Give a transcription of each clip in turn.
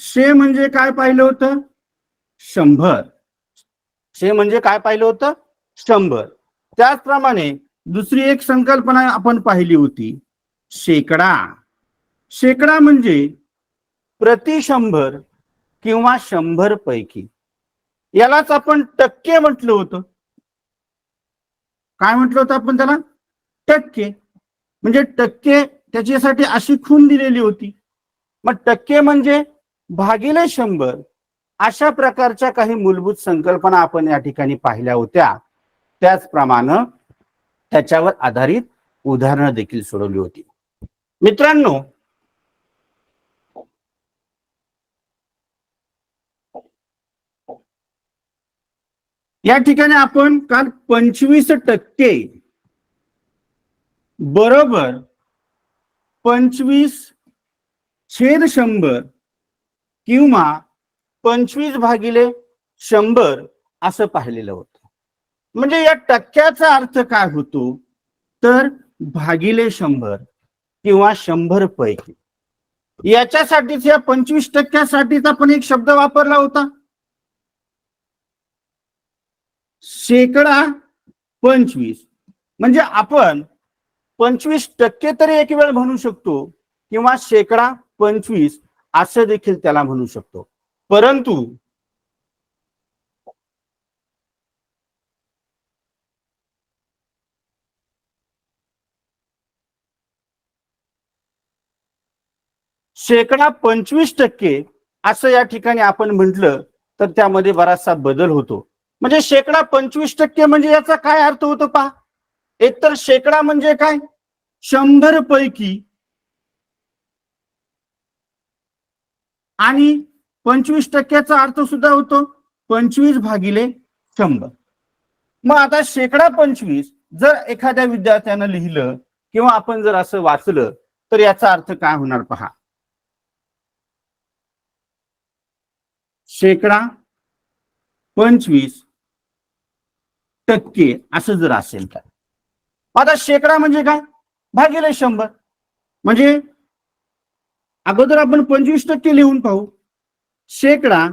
शे म्हणजे काय पाहिलं होतं? 100. शे म्हणजे काय पाहिलं होतं? 100. त्याचप्रमाणे दुसरी एक संकल्पना आपण पाहिली होती, शेकडा. शेकडा म्हणजे प्रति 100 किंवा 100 पैकी. यालाच आपण टक्के म्हटलं होतं. काय म्हटलं होतं आपण त्याला? टक्के. म्हणजे टक्के त्याच्यासाठी अशी खून दिलेली होती. मग टक्के म्हणजे भागिले 100 अशा प्रकारच्या काही मूलभूत संकल्पना आपण या ठिकाणी पाहिल्या होत्या. त्याचप्रमाणे त्याच्यावर आधारित उदाहरणं देखील सोडवली होती. मित्रांनो, या ठिकाणी आपण काल 25% बरोबर 25/100 किंवा 25/100 असं पाहिलेलं होतं. म्हणजे या टक्क्याचा अर्थ काय होतो? तर भागिले 100 किंवा 100 पैकी. याच्यासाठीच या 25%साठीच आपण एक शब्द वापरला होता, शेकडा 25. म्हणजे आपण 25% तरी एक वेळ म्हणू शकतो किंवा शेकडा 25 असं देखील त्याला म्हणू शकतो. परंतु शेकडा 25% असं या ठिकाणी आपण म्हटलं तर त्यामध्ये बराचसा बदल होतो. म्हणजे शेकडा 25% म्हणजे याचा काय अर्थ होतो पहा. एकतर शेकडा म्हणजे काय? 100 पैकी, आणि 25%चा अर्थ सुद्धा होतो 25/100. मग आता शेकडा 25 जर एखाद्या विद्यार्थ्यानं लिहिलं किंवा आपण जर असं वाचलं तर याचा अर्थ काय होणार पहा. शेकडा 25% असं जर असेल तर आता शेकडा म्हणजे काय? भागिले 100. म्हणजे अगोदर आपण 25% लिहून पाहू. शेकडा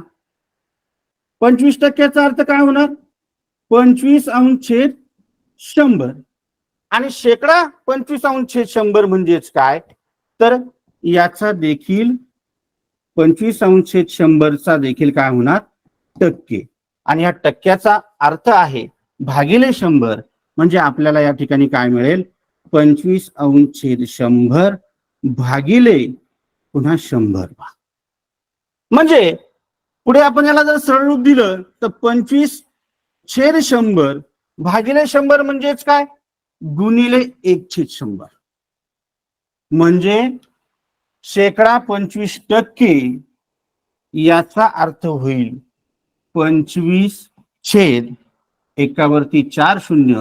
25%चा अर्थ काय होणार? 25/100. आणि शेकडा 25/100 म्हणजेच काय? तर याचा देखील 25/100चा देखील काय होणार? टक्के. आणि या टक्क्याचा अर्थ आहे भागिले 100. म्हणजे आपल्याला या ठिकाणी काय मिळेल? 25/100 भागिले पुन्हा 100. म्हणजे पुढे आपण याला जर सरळ रूप दिलं तर 25/100 भागिले 100 म्हणजेच काय? गुणिले 1/100. म्हणजे शेकडा 25% याचा अर्थ होईल 25/1वरती 4 शून्य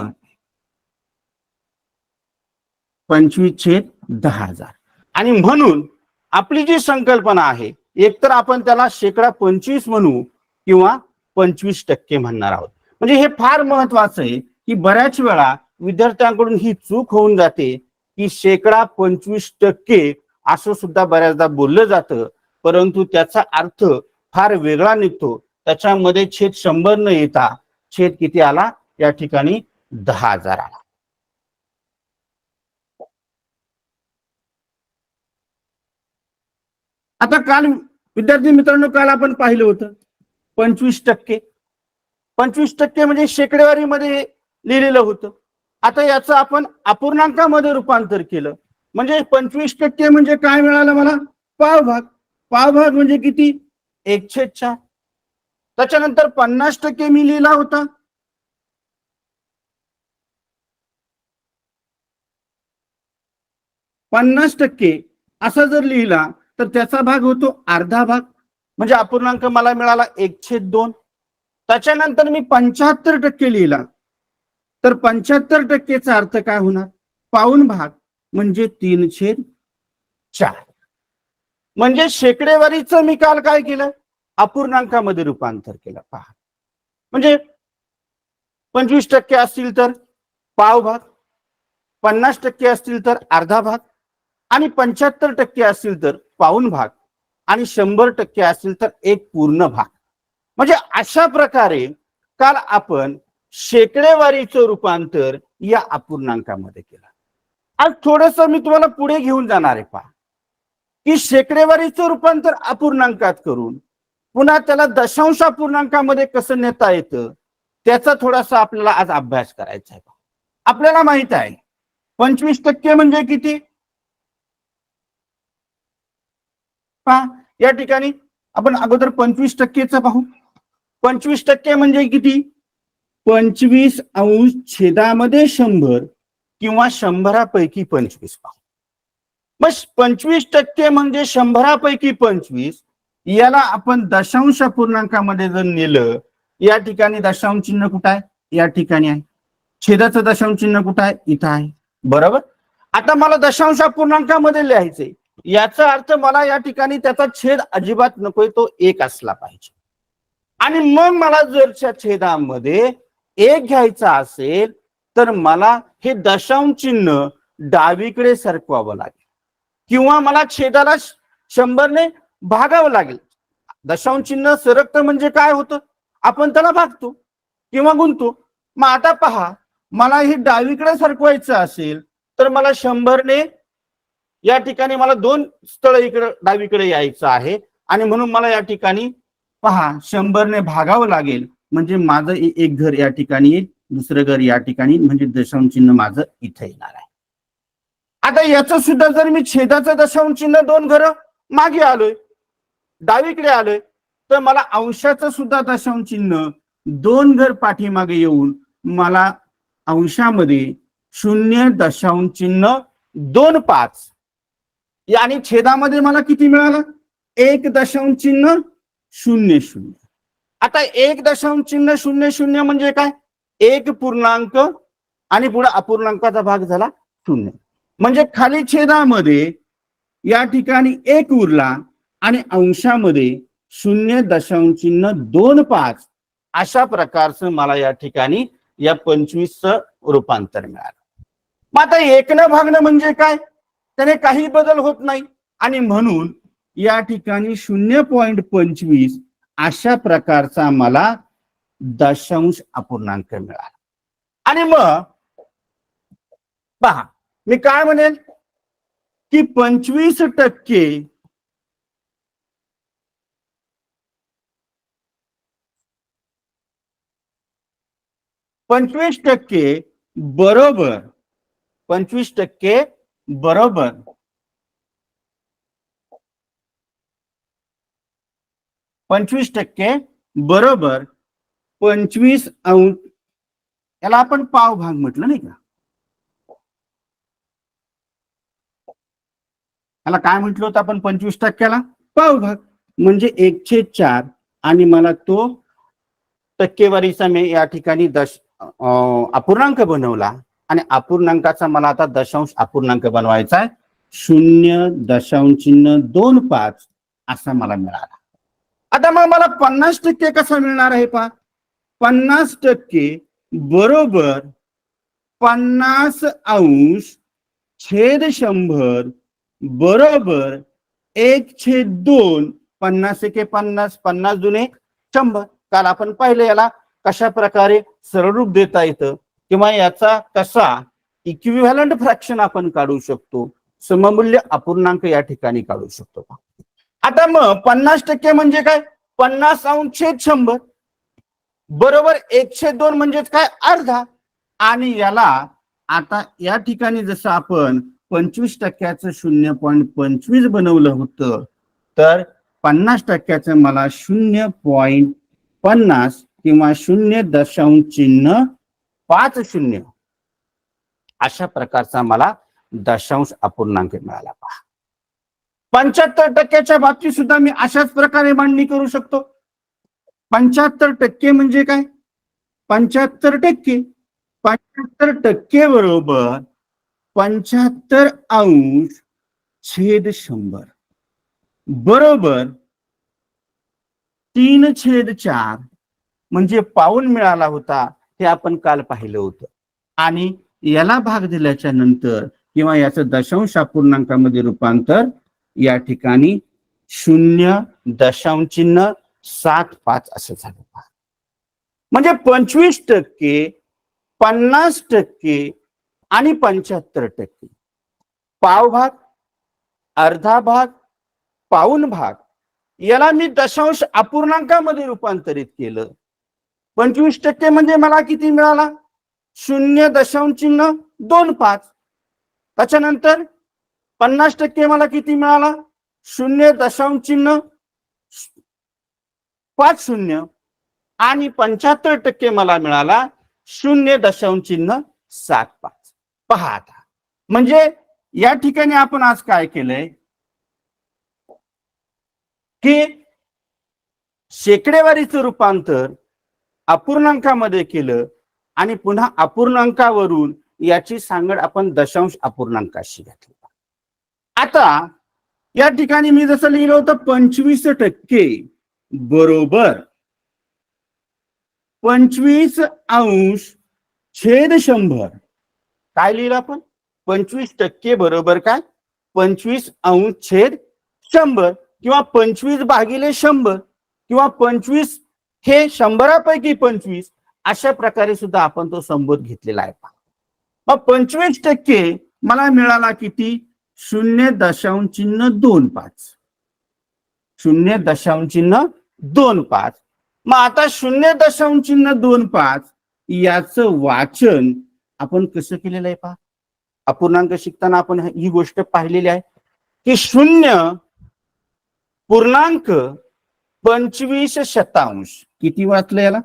25/10,000. आणि म्हणून आपली जी संकल्पना आहे एकतर आपण त्याला शेकडा 25 म्हणू किंवा 25% म्हणणार आहोत. म्हणजे हे फार महत्वाचं आहे की बऱ्याच वेळा विद्यार्थ्यांकडून ही चूक होऊन जाते की शेकडा 25% असं सुद्धा बऱ्याचदा बोललं जातं, परंतु त्याचा अर्थ फार वेगळा निघतो. त्याच्यामध्ये छेद 100 न येता छेद किती आला? या ठिकाणी 10,000 आला. आता काल विद्यार्थी मित्रांनो काल आपण पाहिलं होतं 25%. 25% म्हणजे शेकडेवारीमध्ये लिहिलेलं होतं. आता याचं आपण अपूर्णांकामध्ये रूपांतर केलं म्हणजे 25% म्हणजे काय मिळालं मला? पावभाग. पावभाग म्हणजे किती? 1/4. त्याच्यानंतर 50% मी लिहिला होता. %50 असा जर लिहिला तर त्याचा भाग होतो अर्धा भाग. म्हणजे अपूर्णांक मला मिळाला 1/2. त्याच्यानंतर मी 75% लिहिला तर 75%चा अर्थ काय होणार? पाऊण भाग म्हणजे 3/4. म्हणजे शेकडेवारीचं मी काल काय केलं? अपूर्णांकामध्ये रूपांतर केलं. पहा म्हणजे 25% असतील तर पाव भाग, 50% असतील तर अर्धा भाग आणि 75% असतील तर पाऊण भाग आणि 100% असेल तर एक पूर्ण भाग. म्हणजे अशा प्रकारे काल आपण शेकडेवारीचं रूपांतर या अपूर्णांकामध्ये केलं. आज थोडस मी तुम्हाला पुढे घेऊन जाणार आहे पहा, की शेकडेवारीचं रूपांतर अपूर्णांकात करून पुन्हा त्याला दशांश अपूर्णांकामध्ये कसं नेता येतं त्याचा थोडासा आपल्याला आज अभ्यास करायचा आहे. आपल्याला माहित आहे 25% म्हणजे किती पहा या ठिकाणी आपण अगोदर 25%चं पाहू. 25% म्हणजे किती 25 अंश छेदामध्ये 100 किंवा 100पैकी 25 पाहू. मग 25% म्हणजे 100पैकी 25 याला आपण दशांश अपूर्णांकामध्ये जर नेलं, या ठिकाणी दशांश चिन्ह कुठं आहे या ठिकाणी आहे, छेदाचं दशांश चिन्ह कुठं आहे इथं आहे बरोबर. आता मला दशांश अपूर्णांकामध्ये लिहायचंय याचा अर्थ मला या ठिकाणी त्याचा छेद अजिबात नकोय, तो एक असला पाहिजे. आणि मग मला जर त्या छेदामध्ये एक घ्यायचा असेल तर मला हे दशांश चिन्ह डावीकडे सरकवावं लागेल किंवा मला छेदाला 100ने भागावं लागेल. दशांश चिन्ह सरकतं म्हणजे काय होतं आपण त्याला भागतो किंवा गुणतो. मग आता पहा मला हे डावीकडे सरकवायचं असेल तर मला 100ने या ठिकाणी मला 2 स्थळ इकडे डावीकडे यायचं आहे आणि म्हणून मला या ठिकाणी पहा 100ने भागावं लागेल. म्हणजे माझं एक घर या ठिकाणी येईल, दुसरं घर या ठिकाणी, म्हणजे दशांश चिन्ह माझं इथे येणार आहे. आता याचं सुद्धा जर मी छेदाचं दशांश चिन्ह 2 घरं मागे आलोय डावीकडे आलोय तर मला अंशाचं सुद्धा दशांश चिन्ह 2 घर पाठीमागे येऊन मला अंशामध्ये 0.25 आणि छेदामध्ये मला किती मिळालं 1.00. आता 1.00 म्हणजे काय 1 पूर्णांक आणि पुढे अपूर्णांकाचा भाग झाला 0. म्हणजे खाली छेदामध्ये या ठिकाणी 1 उरला आणि अंशामध्ये 0.25 अशा प्रकारचं मला या ठिकाणी या 25चं रूपांतर मिळालं. मग आता 1 भागणं म्हणजे काय, त्याने काही बदल होत नाही आणि म्हणून या ठिकाणी 0.25 अशा प्रकारचा मला दशांश अपूर्णांक मिळाला. आणि मग पहा मी काय म्हणेल की 25% बरोबर 25% बरोबर 25% बरोबर 25 अंश, याला आपण पाव भाग म्हटलं नाही का, याला काय म्हटलं होतं आपण 25%ला पाव भाग म्हणजे 1/4 आणि मला तो टक्केवारीचा मी या ठिकाणी अपूर्णांक बनवला आणि अपूर्णांकाचा मला आता दशांश अपूर्णांक बनवायचा आहे 0.25 असा मला मिळाला. आता मग मला 50% कसा मिळणार आहे पहा 50% बरोबर 50 अंश छेद 100 बरोबर 1/2. 50 एके 50, 50 दुने 100. काल आपण पाहिलं याला कशा प्रकारे सरळ रूप देता येतं किंवा याचा कसा इक्विव्हॅलंट फ्रॅक्शन आपण काढू शकतो, सममूल्य अपूर्णांक या ठिकाणी काढू शकतो. आता मग 50% म्हणजे काय 50 अंश छेद 100 बरोबर 1/2 म्हणजेच काय अर्धा. आणि याला आता या ठिकाणी जसं आपण 25%चं 0.25 बनवलं होतं तर 50%चं मला 0.50 किंवा 0.50 अशा प्रकारचा मला दशांश अपूर्णांक मिळाला. पहा 75%च्या बाबतीत सुद्धा मी अशाच प्रकारे मांडणी करू शकतो. 75% म्हणजे काय 75% 75% बरोबर 75 अंश छेद 100 बरोबर 3/4 म्हणजे पाऊण मिळाला होता हे आपण काल पाहिलं होतं. आणि याला भाग दिल्याच्या नंतर किंवा याचं दशांश अपूर्णांकामध्ये रूपांतर या ठिकाणी 0.75 असं झालं. म्हणजे 25%, 50% आणि 75%. पावभाग, अर्धा भाग, पाऊण भाग याला मी दशांश अपूर्णांकामध्ये रूपांतरित केलं. 25% म्हणजे मला किती मिळाला? 0.25. त्याच्यानंतर 50% मला किती मिळाला? 0.50 आणि 75% मला मिळाला 0.75. पहा आता, म्हणजे या ठिकाणी आपण आज काय केलंय की शेकडेवारीचं रूपांतर अपूर्णांकामध्ये केलं आणि पुन्हा अपूर्णांकावरून याची सांगड आपण दशांश अपूर्णांकाशी घातली. आता या ठिकाणी मी जसं लिहिलं होतं 25% बरोबर 25/100. काय लिहिलं आपण? 25% बरोबर काय? 25/100 किंवा 25/100 किंवा 25 हे 100पैकी 25 अशा प्रकारे सुद्धा आपण तो संबोध घेतलेला आहे. मग 25% मला मिळाला किती? 0.25. 0.25. मग आता 0.25 याचं वाचन आपण कसं केलेलं आहे पहा. अपूर्णांक शिकताना आपण ही गोष्ट पाहिलेली आहे की 0.25. किती वाचलं याला?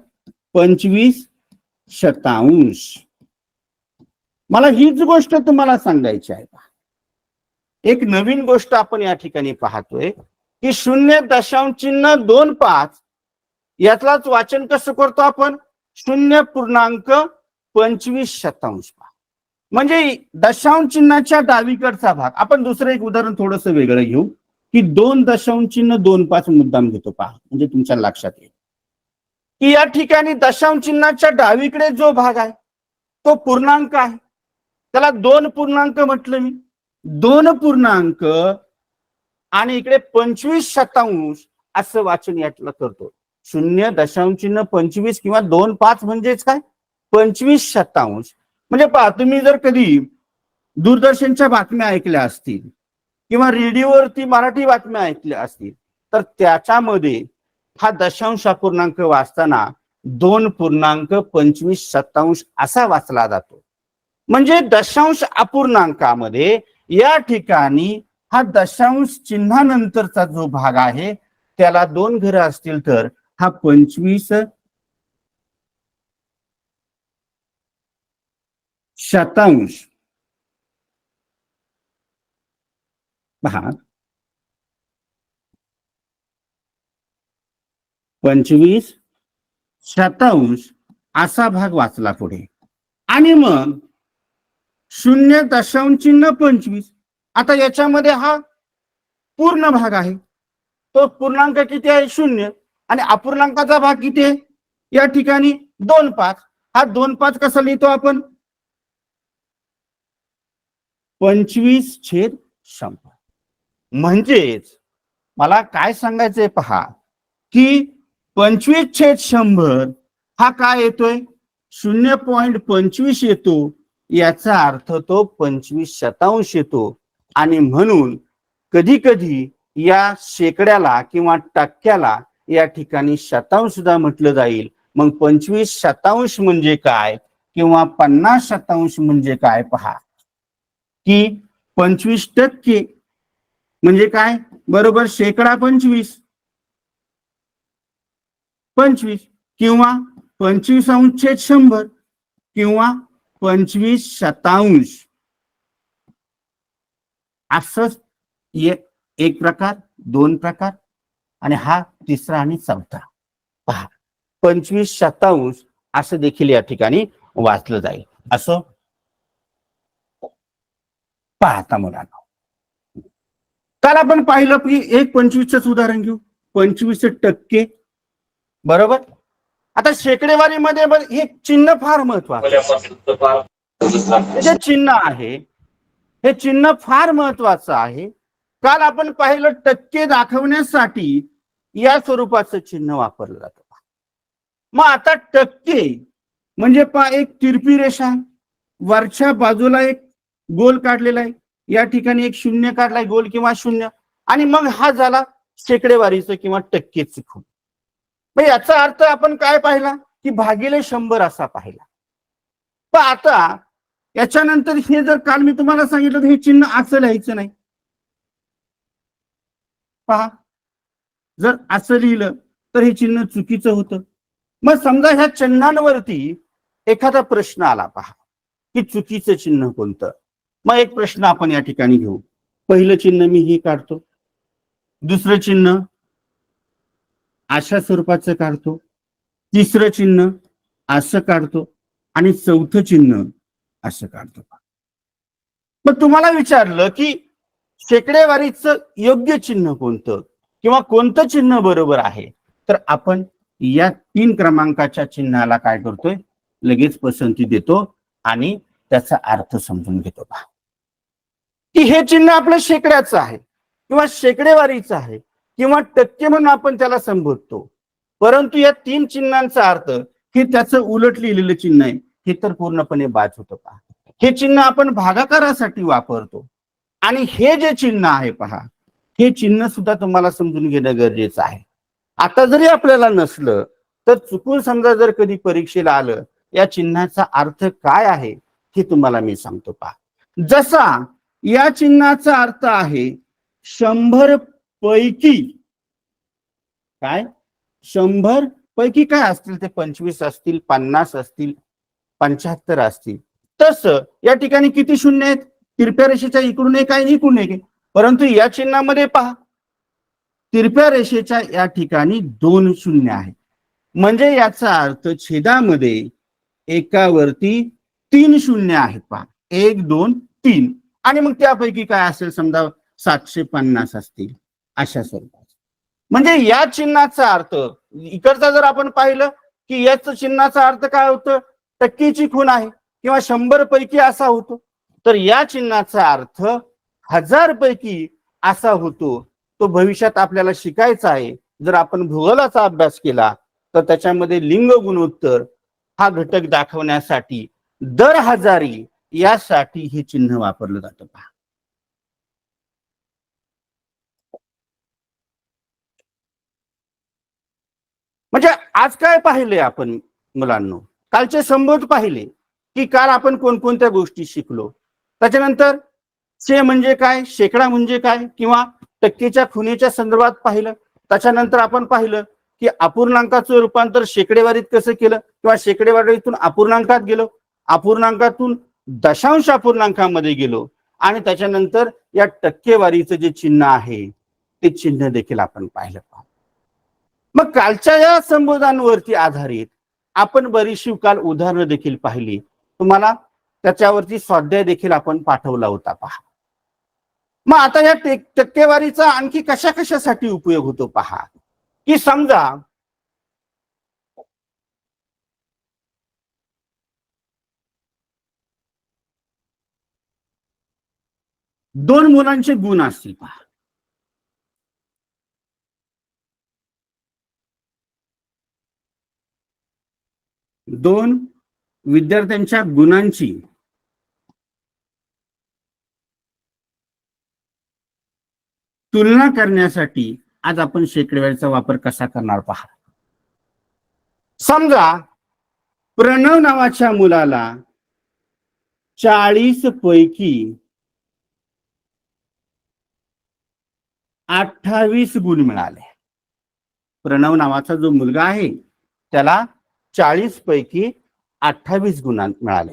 25%. मला हीच गोष्ट तुम्हाला सांगायची आहे. एक नवीन गोष्ट आपण या ठिकाणी पाहतोय की 0.25 यातलाच वाचन कसं करतो आपण? 0.25. म्हणजे दशांश चिन्हाच्या डावीकडचा भाग. आपण दुसरं एक उदाहरण थोडस वेगळं घेऊ की 2.25 मुद्दाम घेतो पहा, म्हणजे तुमच्या लक्षात येईल की या ठिकाणी दशांश चिन्हाच्या डावीकडे जो भाग आहे तो पूर्णांक आहे. त्याला 2 पूर्णांक म्हटलं मी. 2 पूर्णांक आणि इकडे 25% असं वाचन यातलं करतो. 0.25 किंवा 2.5 म्हणजेच काय? 25%. म्हणजे पहा, तुम्ही जर कधी दूरदर्शनच्या बातम्या ऐकल्या असतील किंवा रेडिओवरती मराठी बातम्या ऐकल्या असतील तर त्याच्यामध्ये हा दशांश अपूर्णांक वाचताना 2.25% असा वाचला जातो. म्हणजे दशांश अपूर्णांकामध्ये या ठिकाणी हा दशांश चिन्हानंतरचा जो भाग आहे त्याला 2 घरं असतील तर हा 25% भाग 25% असा भाग वाचला पुढे. आणि मग 0.25. आता याच्यामध्ये हा पूर्ण भाग आहे. तो पूर्णांक किती आहे? 0. आणि अपूर्णांकाचा भाग किती आहे या ठिकाणी? 2.5. हा 2.5 कसा लिहितो आपण? 25/100. म्हणजेच मला काय सांगायचंय पहा की 25/100 हा काय येतोय? 0.25 येतो. याचा अर्थ तो 25% येतो. आणि म्हणून कधी कधी या शेकड्याला किंवा टक्क्याला या ठिकाणी शतांश सुद्धा म्हटलं जाईल. मग 25% म्हणजे काय किंवा 50% म्हणजे काय पहा की 25% म्हणजे काय? बरोबर 25% किंवा 25/100 किंवा 25%. असं एक प्रकार, 2 प्रकार आणि हा तिसरा आणि चौथा. पहा 25% असं देखील या ठिकाणी वाचलं जाईल. असं पाहता मुलांना, काल आपण पाहिलं की 1/25च उदाहरण घेऊ. 25% बरोबर. आता शेकडेवारीमध्ये हे चिन्ह फार महत्वाचं. हे चिन्ह आहे, हे चिन्ह फार महत्वाचं आहे. काल आपण पाहिलं टक्के दाखवण्यासाठी या स्वरूपाचं चिन्ह वापरलं जातं. मग आता टक्के म्हणजे एक तिरपी रेषा, वरच्या बाजूला एक गोल काढलेला आहे, या ठिकाणी एक शून्य काढलाय, गोल किंवा शून्य, आणि मग हा झाला शेकडेवारीचं किंवा टक्केचं खूण. मग याचा अर्थ आपण काय पाहिला की भागिले 100 असा पाहिला. पण आता याच्यानंतर हे जर काल मी तुम्हाला सांगितलं तर हे चिन्ह असं लिहायचं नाही. पहा, जर असं लिहिलं तर हे चिन्ह चुकीचं होतं. मग समजा ह्या चिन्हांवरती एखादा प्रश्न आला, पहा की चुकीचं चिन्ह कोणतं. मग एक प्रश्न आपण या ठिकाणी घेऊ. पहिलं चिन्ह मी हे काढतो, दुसरं चिन्ह अशा स्वरूपाचं काढतो, तिसरं चिन्ह असं काढतो, आणि चौथं चिन्ह असं काढतो. मग तुम्हाला विचारलं की शेकडेवारीचं योग्य चिन्ह कोणतं किंवा कोणतं चिन्ह बरोबर आहे, तर आपण या 3 क्रमांकाच्या चिन्हाला काय करतोय, लगेच पसंती देतो आणि त्याचा अर्थ समजून घेतो की हे चिन्ह आपलं शेकड्याचं आहे किंवा शेकडेवारीचं आहे किंवा टक्के म्हणून आपण त्याला संबोधतो. परंतु या 3 चिन्हांचा अर्थ हे त्याचं उलट लिहिलेलं चिन्ह आहे, हे तर पूर्णपणे बाद होतं. पहा, हे चिन्ह आपण भागाकारासाठी वापरतो आणि हे जे चिन्ह आहे, पहा, हे चिन्ह सुद्धा तुम्हाला समजून घेणं गरजेचं आहे. आता जरी आपल्याला नसलं तर चुकून समजा जर कधी परीक्षेला आलं, या चिन्हाचा अर्थ काय आहे हे तुम्हाला मी सांगतो. पहा, जसा या चिन्हाचा अर्थ आहे 100 पैकी काय, 100 पैकी काय असतील ते 25 असतील, 50 असतील, 75 असतील, तसं या ठिकाणी किती शून्य आहेत, तिरप्या रेषेच्या इकडून एक आहे, इकडून एक आहे. परंतु या चिन्हामध्ये पहा, तिरप्या रेषेच्या या ठिकाणी 2 शून्य आहेत. म्हणजे याचा अर्थ छेदामध्ये एकावरती 3 शून्य आहेत. पहा, 1 2 3, आणि मग त्यापैकी काय असेल, समजा 750 असतील अशा स्वरूपात. म्हणजे या चिन्हाचा अर्थ इकडचा जर आपण पाहिलं की याच चिन्हाचा अर्थ काय होतं, टक्केची खूण आहे किंवा 100 पैकी असा होतो, तर या चिन्हाचा अर्थ 1000 पैकी असा होतो. तो भविष्यात आपल्याला शिकायचा आहे. जर आपण भूगोलाचा अभ्यास केला तर त्याच्यामध्ये लिंग गुणोत्तर हा घटक दाखवण्यासाठी दर हजारी यासाठी हे चिन्ह वापरलं जातं. पहा, म्हणजे आज काय पाहिले आपण मुलांनो, कालचे संबोध पाहिले की काल आपण कोणकोणत्या गोष्टी शिकलो. त्याच्यानंतर शे म्हणजे काय, शेकडा म्हणजे काय, किंवा टक्केच्या खुणेच्या संदर्भात पाहिलं. त्याच्यानंतर आपण पाहिलं की अपूर्णांकाचं रूपांतर शेकडेवारीत कसं केलं किंवा शेकडेवारीतून अपूर्णांकात गेलो, अपूर्णांकातून दशांश अपूर्णांकामध्ये गेलो, आणि त्याच्यानंतर या टक्केवारीचं जे चिन्ह आहे ते चिन्ह देखील आपण पाहिलं. मग कालच्या या संबोधांवरती आधारित आपण बरीचशी काल उदाहरणं देखील पाहिली. तुम्हाला त्याच्यावरती स्वाध्याय देखील आपण पाठवला होता. पहा, मग आता या टक्केवारीचा आणखी कशा कशासाठी उपयोग होतो. पहा, की समजा दोन मुलांचे गुण असतील. पहा, दोन विद्यार्थ्यांच्या गुणांची तुलना करण्यासाठी आज आपण शेकडेवारीचा वापर कसा करणार. पहा, समजा प्रणव नावाच्या मुलाला 40 पैकी 28 गुण मिळाले. प्रणव नावाचा जो मुलगा आहे त्याला 40 पैकी 28 गुण मिळाले.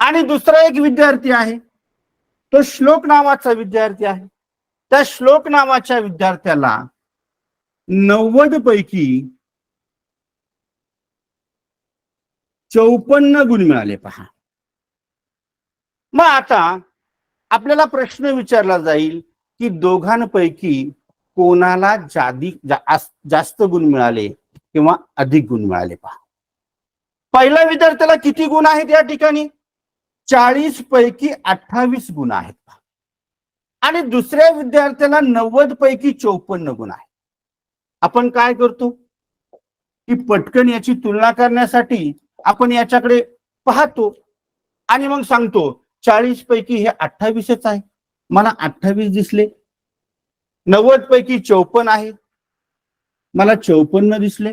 आणि दुसरा एक विद्यार्थी आहे, तो श्लोक नावाचा विद्यार्थी आहे. त्या श्लोक नावाच्या विद्यार्थ्याला 90 पैकी 54 गुण मिळाले. पहा, मग आता आपल्याला प्रश्न विचारला जाईल की दोघांपैकी कोणाला जास्त गुण मिळाले किंवा अधिक गुण मिळाले. पहा, पहिल्या विद्यार्थ्याला किती गुण आहेत या ठिकाणी, 40 पैकी 28 गुण आहेत. आणि दुसऱ्या विद्यार्थ्याला 90 पैकी 54 गुण आहे. आपण काय करतो की पटकन याची तुलना करण्यासाठी आपण याच्याकडे पाहतो आणि मग सांगतो 40 पैकी हे 28च आहे, मला 28 दिसले. 90 पैकी 54 आहे, मला 54 दिसले.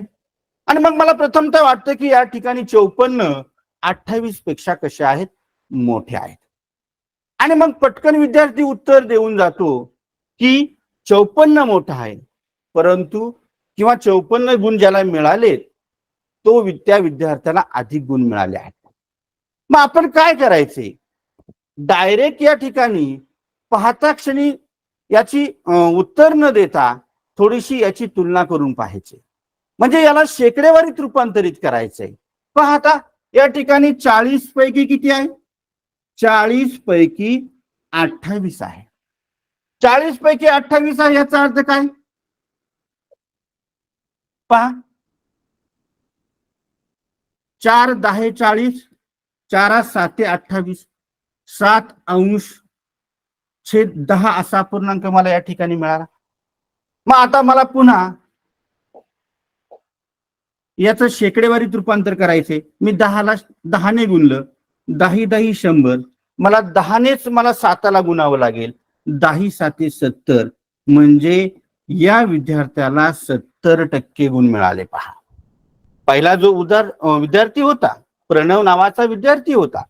आणि मग मला प्रथमतः वाटतं की या ठिकाणी 54 28 पेक्षा कसे आहेत, मोठे आहेत. आणि मग पटकन विद्यार्थी उत्तर देऊन जातो की 54 मोठा आहे, परंतु किंवा 54 गुण ज्याला मिळाले तो त्या विद्यार्थ्याला अधिक गुण मिळाले आहेत. मग आपण काय करायचे, डायरेक्ट या ठिकाणी पाहता क्षणी याची उत्तर न देता थोडीशी याची तुलना करून पाहायची, म्हणजे याला शेकडेवारीत रूपांतरित करायचंय. पाहता या ठिकाणी 40 पैकी किती आहे, 40 पैकी 28 आहे. 40 पैकी 28 आहे याचा अर्थ काय पहा, 4 10 40, 4 7 28, 7 अंश छेद 10 असा पूर्णांक मला या ठिकाणी मिळाला. मग आता मला पुन्हा याचं शेकडेवारीत रूपांतर करायचे. मी 10ला 10ने गुणलं, 10 10 100, मला 10नेच मला 7ला गुणावं लागेल. 10 7 70, म्हणजे या विद्यार्थ्याला 70% गुण मिळाले. पहा, पहिला जो विद्यार्थी होता, प्रणव नावाचा विद्यार्थी होता,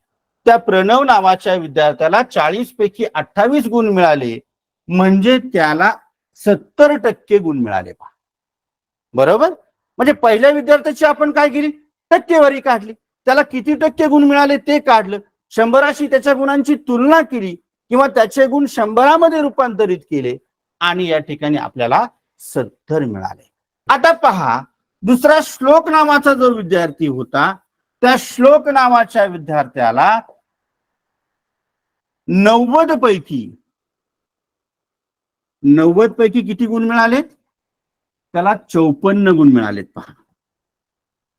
त्या प्रणव नावाच्या विद्यार्थ्याला 40 पैकी 28 गुण मिळाले, म्हणजे त्याला 70% गुण मिळाले. पहा, बरोबर. म्हणजे पहिल्या विद्यार्थ्याची आपण काय केली, टक्केवारी काढली, त्याला किती टक्के गुण मिळाले ते काढलं, 100शी त्याच्या गुणांची तुलना केली किंवा त्याचे गुण 100मध्ये रूपांतरित केले आणि या ठिकाणी आपल्याला 70 मिळाले. आता पहा, दुसरा श्लोक नावाचा जो विद्यार्थी होता, त्या श्लोक नावाच्या विद्यार्थ्याला 90 पैकी किती गुण मिळालेत, त्याला 54 गुण मिळालेत. पहा,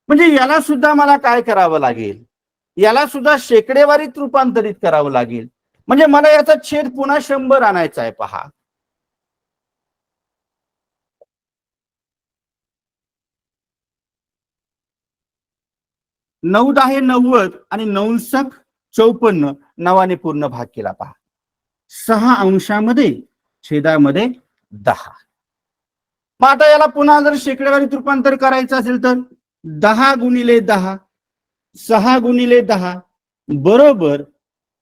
म्हणजे याला सुद्धा मला काय करावं लागेल, याला सुद्धा शेकडेवारीत रूपांतरित करावं लागेल, म्हणजे मला याचा छेद पुन्हा 100 आणायचा आहे. पहा, नऊ 10 90 आणि 9 54, 9ने पूर्ण भाग केला. पहा, 6 अंशामध्ये छेदामध्ये 10. मग आता याला पुन्हा जर शेकडेवारीत रूपांतर करायचं असेल तर 10 गुणिले 10, 6 गुणिले 10 बरोबर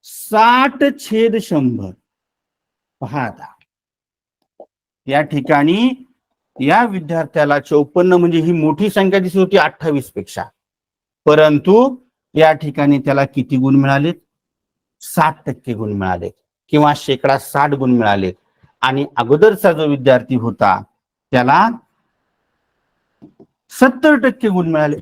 60/100. पहा, आता या ठिकाणी या विद्यार्थ्याला 54 म्हणजे ही मोठी संख्या दिसत होती 28 पेक्षा, परंतु या ठिकाणी त्याला किती गुण मिळाले, 60% गुण मिळाले किंवा शेकडा 60 गुण मिळाले. आणि अगोदरचा जो विद्यार्थी होता त्याला 70% गुण मिळाले.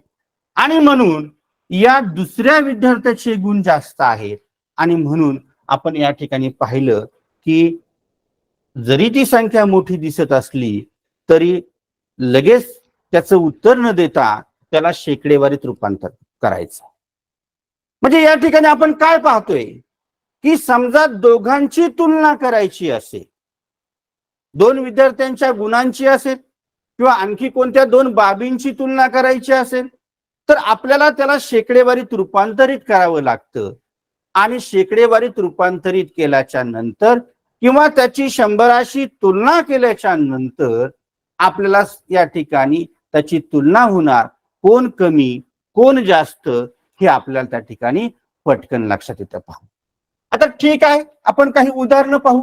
आणि म्हणून या दुसऱ्या विद्यार्थ्याचे गुण जास्त आहेत. आणि म्हणून आपण या ठिकाणी पाहिलं की जरी ती संख्या मोठी दिसत असली तरी लगेच त्याचं उत्तर न देता त्याला शेकडेवारीत रूपांतर करायचं. म्हणजे या ठिकाणी आपण काय पाहतोय की समजा दोघांची तुलना करायची असेल, दोन विद्यार्थ्यांच्या गुणांची असेल किंवा आणखी कोणत्या दोन बाबींची तुलना करायची असेल, तर आपल्याला त्याला शेकडेवारीत रूपांतरित करावं लागतं. आणि शेकडेवारीत रूपांतरित केल्याच्या नंतर किंवा त्याची 100शी तुलना केल्याच्या नंतर आपल्याला या ठिकाणी त्याची तुलना होणार, कोण कमी कोण जास्त हे आपल्याला त्या ठिकाणी पटकन लक्षात येतं. पाहू, आता ठीक आहे, आपण काही उदाहरणं पाहू.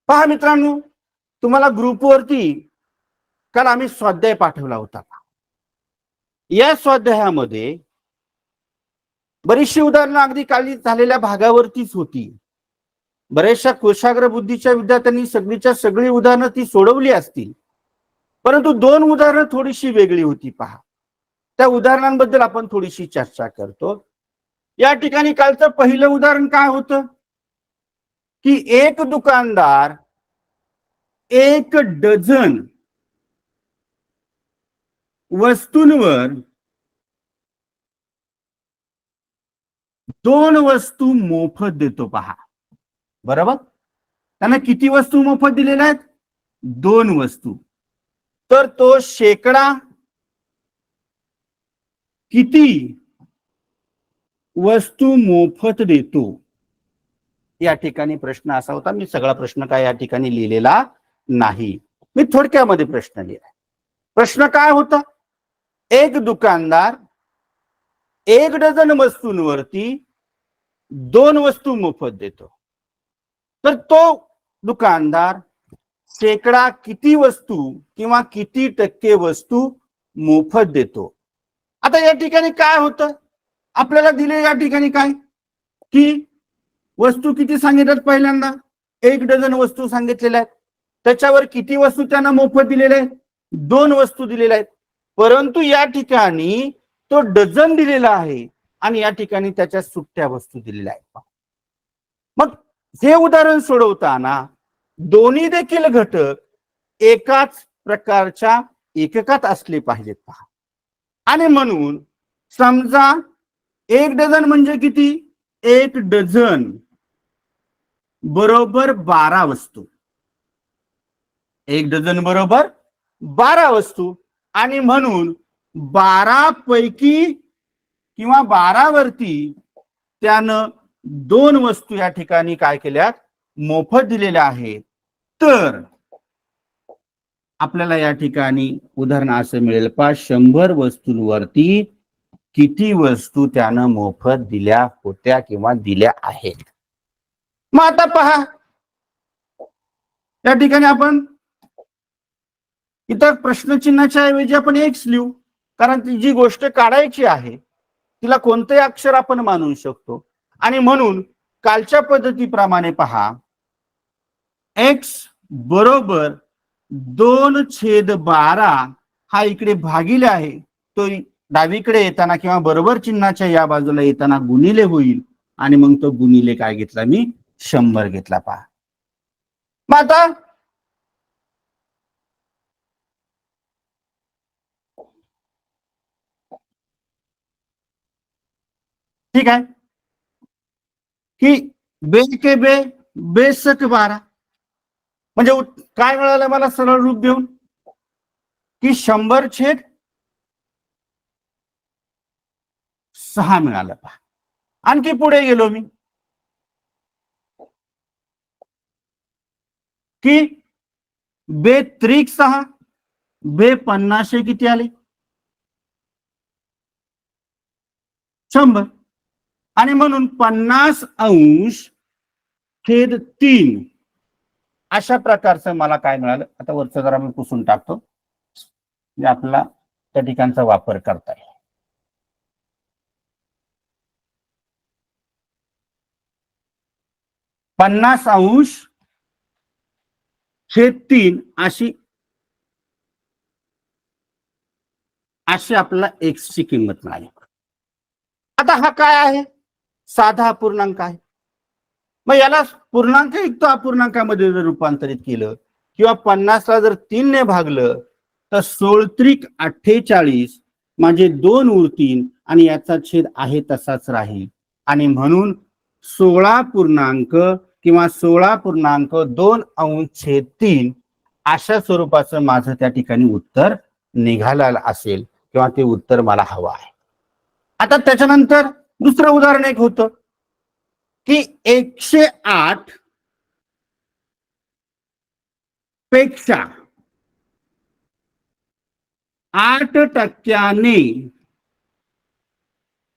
पहा मित्रांनो, तुम्हाला ग्रुपवरती काल आम्ही स्वाध्याय पाठवला होता. या स्वाध्यायामध्ये बरीचशी उदाहरणं अगदी खाली झालेल्या भागावरतीच होती. बऱ्याचशा कुशाग्र बुद्धीच्या विद्यार्थ्यांनी सगळीच्या सगळी उदाहरणं ती सोडवली असतील, परंतु 2 उदाहरणं थोडीशी वेगळी होती. पहा, त्या उदाहरणांबद्दल आपण थोडीशी चर्चा करतो. या ठिकाणी कालचं पहिलं उदाहरण काय होतं की एक दुकानदार 1 डझन वस्तूंवर 2 वस्तू मोफत देतो पहा. बरोबर, त्यानं किती वस्तू मोफत दिलेल्या आहेत? 2 वस्तू. तर तो शेकडा किती वस्तू मोफत देतो? या ठिकाणी प्रश्न असा होता. मी सगळा प्रश्न काय या ठिकाणी लिहिलेला नाही, मी थोडक्यामध्ये प्रश्न लिहिला. प्रश्न काय होता? एक दुकानदार 1 डझन वस्तूंवरती 2 वस्तू मोफत देतो. तर तो दुकानदार शेकडा किती वस्तू किंवा किती टक्के वस्तू मोफत देतो? आता या ठिकाणी काय होतं? आपल्याला दिले या ठिकाणी काय की वस्तू किती सांगितल्यात? पहिल्यांदा 1 डझन वस्तू सांगितलेल्या आहेत. त्याच्यावर किती वस्तू त्यांना मोफत दिलेल्या आहेत? 2 वस्तू दिलेल्या आहेत. परंतु या ठिकाणी तो डझन दिलेला आहे आणि या ठिकाणी त्याच्या सुट्ट्या वस्तू दिलेल्या आहेत. मग हे उदाहरण सोडवताना दोन्ही देखील घटक एकाच प्रकारच्या एककात असले पाहिजेत पहा. आणि म्हणून समजा 1 डझन म्हणजे किती? 1 डझन बरोबर 12 वस्तू. 1 डझन बरोबर 12 वस्तू. आणि म्हणून 12 पैकी किंवा 12 वरती त्यानं 2 वस्तू या ठिकाणी काय केल्यात? मोफत दिलेल्या आहेत. तर आपल्याला या ठिकाणी उदाहरण असं मिळेल पहा, 100 वस्तूंवरती किती वस्तू त्यानं मोफत दिल्या होत्या किंवा दिल्या आहेत? मग आता पहा, या ठिकाणी आपण इतर प्रश्नचिन्हाच्या ऐवजी आपण एक्स लिहू, कारण ती जी गोष्ट काढायची आहे तिला कोणते अक्षर आपण मानू शकतो. आणि म्हणून कालच्या पद्धतीप्रमाणे पहा, एक्स बरोबर 2/12 हा इकडे भागिले आहे, तो डावीकडे येताना किंवा बरोबर चिन्हाच्या या बाजूला येताना गुणिले होईल. आणि मग तो गुणिले काय घेतला मी? 100 घेतला पहा. मग आता ठीक आहे की बे के बे बेसक 12 म्हणजे काय मिळालं मला सरळ रूप देऊन की 100/6 मिळालं पहा. आणखी पुढे गेलो मी की बे त्रिक 6 बे 50 किती आले? 100. आणि म्हणून 50°/3 अशा प्रकारचं मला काय मिळालं? आता वरचं जरा मी पुसून टाकतो, म्हणजे आपल्याला त्या ठिकाणचा वापर करता येईल. 50°/3 अशी आपल्याला एक्स ची किंमत मिळाली. आता हा काय आहे? साधा अपूर्णांक आहे. मग याला पूर्णांक युक्त अपूर्णांकामध्ये जर रूपांतरित केलं किंवा 50ला जर 3 ने भागलं तर 16×3 = 48 म्हणजे 2 उरतील आणि याचा छेद आहे तसाच राहील. आणि म्हणून 16 किंवा 16.2अंश/3 अशा स्वरूपाचं माझं त्या ठिकाणी उत्तर निघालं असेल किंवा ते उत्तर मला हवं आहे. आता त्याच्यानंतर दुसरं उदाहरण एक होतं की 108 पेक्षा 8%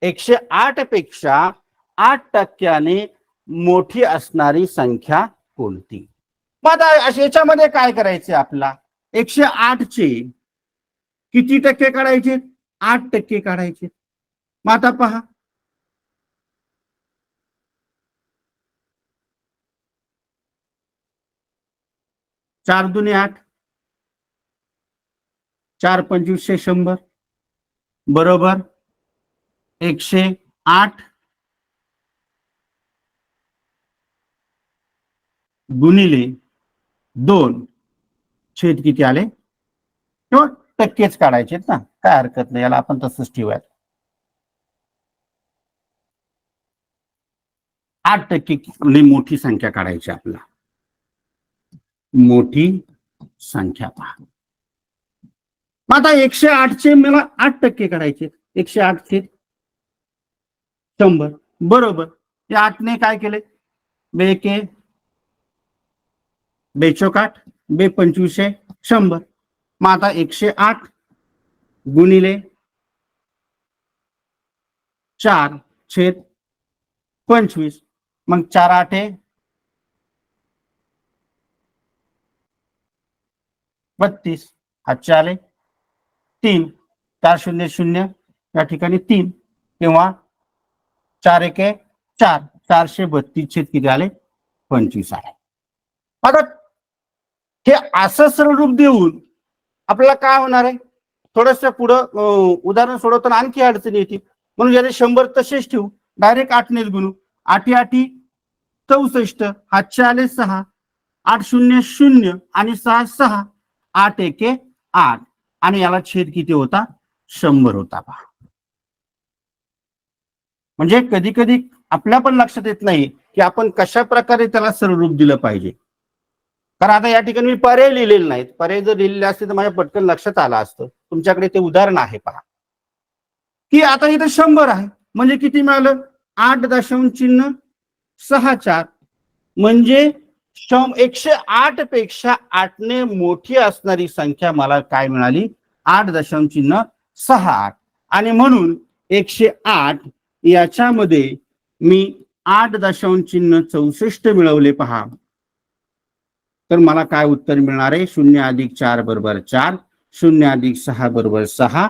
108 पेक्षा 8% मोठी असणारी संख्या कोणती? मग आता याच्यामध्ये काय करायचे? आपला 108 चे किती टक्के काढायचे? 8% काढायचे. मग आता पहा, 4 दुने 8, 4 पंचवीसशे 100 बरोबर 108 गुणिले 2 छेद किती आले? किंवा टक्केच काढायचे ना, काय हरकत नाही, याला आपण तसंच ठेवूयात. 8% मोठी संख्या काढायची आपल्याला. मोठी संख्या पहा. मग आता 108 मला 8% काढायचे. 108/100 बरोबर. या 8ने काय केले? बेके बेचोकाट बे 25 100. मग आता 108 गुणिले 4/25. मग 4/8 32. हातचे आले 3. 400 या ठिकाणी 3 किंवा 4×1 4. 432 किती आले? 25 आले. आता हे असं सरळ रूप देऊन आपल्याला काय होणार आहे? थोडस पुढं उदाहरण सोडवताना आणखी अडचणी येतील. म्हणून याने 100 तसेच ठेवू. डायरेक्ट 8नेच गुणू. 8×8 64. हातचे आले 6. 800 आणि 6 6. 8×1 8 आणि याला छेद किती होता? 100 होता पहा. म्हणजे कधी कधी आपल्या पण लक्षात येत नाही की आपण कशा प्रकारे त्याला सरळ रूप दिलं पाहिजे. कारण आता या ठिकाणी मी पर्याय लिहिलेले नाहीत. पर्याय जर लिहिलेले असते तर माझ्या पटकन लक्षात आलं असतं. तुमच्याकडे ते उदाहरण आहे पहा की आता इथं 100 आहे म्हणजे किती मिळालं? 8.64 म्हणजे 108 पेक्षा 8ने मोठी असणारी संख्या मला काय मिळाली? 8.68. आणि म्हणून 108 याच्यामध्ये मी 8.64 मिळवले पहा. तर मला काय उत्तर मिळणार आहे? 0+4 = 4. 0+6 = 6.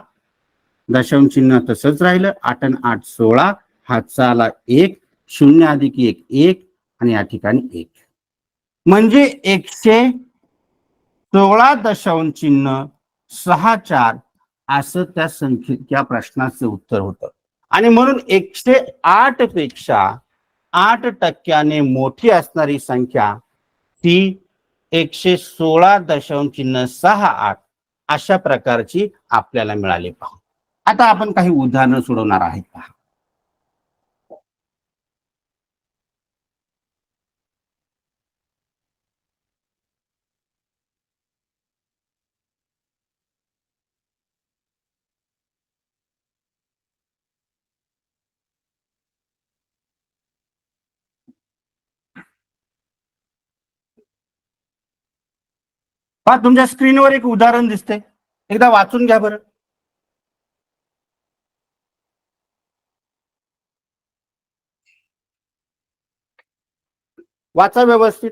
दशांश चिन्ह तसंच राहिलं. 8 आणि 8 16. हातचा आला 1. 0+1 1 आणि या ठिकाणी 1 म्हणजे 116.64 असं त्या संख्येत त्या प्रश्नाचं उत्तर होतं. आणि म्हणून 108 पेक्षा 8% मोठी असणारी संख्या ती 116.68 अशा प्रकारची आपल्याला मिळाली पहा. आता आपण काही उदाहरणं सोडवणार आहेत पहा. पहा तुमच्या स्क्रीनवर एक उदाहरण दिसतंय. एकदा वाचून घ्या बरं. वाचा व्यवस्थित.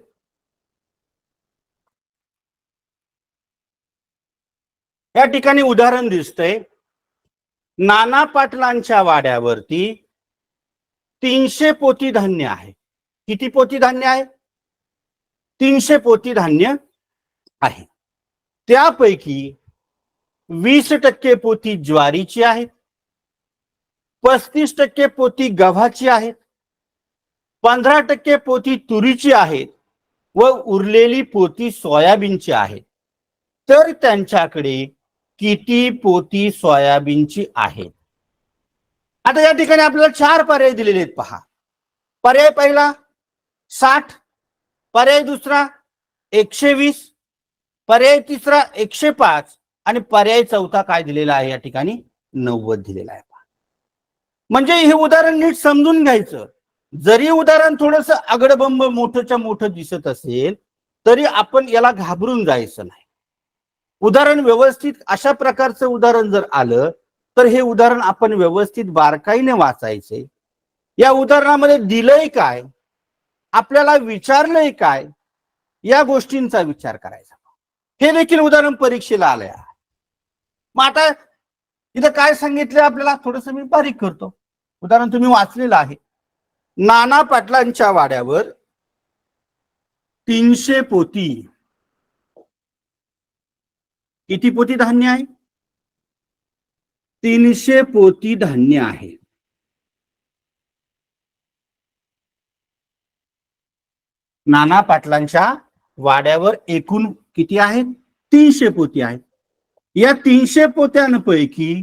या ठिकाणी उदाहरण दिसतंय. नाना पाटलांच्या वाड्यावरती 300 पोती धान्य आहे. किती पोती धान्य आहे? 300 पोती धान्य आहे. त्यापैकी 20% पोती ज्वारीची आहेत. 35% पोती गव्हाची आहेत. 15% पोती तुरीची आहेत व उरलेली पोती सोयाबीनची आहेत. तर त्यांच्याकडे किती पोती सोयाबीनची आहेत? आता या ठिकाणी आपल्याला 4 पर्याय दिलेले आहेत पहा. पर्याय पहिला 60. पर्याय दुसरा 120. पर्याय तिसरा 105 आणि पर्याय चौथा काय दिलेला आहे? या ठिकाणी 90 दिलेला आहे. म्हणजे हे उदाहरण नीट समजून घ्यायचं. जरी उदाहरण थोडस अगडबंब मोठंच्या मोठं दिसत असेल तरी आपण याला घाबरून जायचं नाही. उदाहरण व्यवस्थित अशा प्रकारचं उदाहरण जर आलं तर हे उदाहरण आपण व्यवस्थित बारकाईने वाचायचे. या उदाहरणामध्ये दिलंय काय, आपल्याला विचारलंय काय, या गोष्टींचा विचार करायचा. हे देखील उदाहरण परीक्षेला आलंय. मग आता इथं काय सांगितलं आपल्याला? थोडस मी बारीक करतो. उदाहरण तुम्ही वाचलेलं आहे. नाना पाटलांच्या वाड्यावर 300 पोती. किती पोती धान्य आहे? 300 पोती धान्य आहे. नाना पाटलांच्या वाड्यावर एकूण किती आहेत? 300 पोती आहेत. या 300 पोत्यांपैकी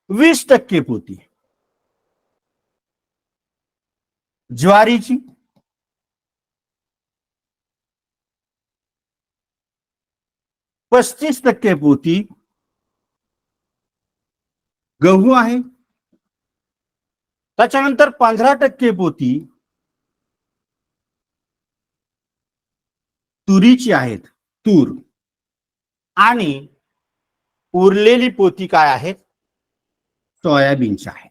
20% पोती ज्वारीची, पस्तीस टक्के पोती गहू आहे, त्याच्यानंतर 15% पोती तुरीची आहेत, तूर, आणि उरलेली पोती काय आहेत, सोयाबीनच्या आहेत.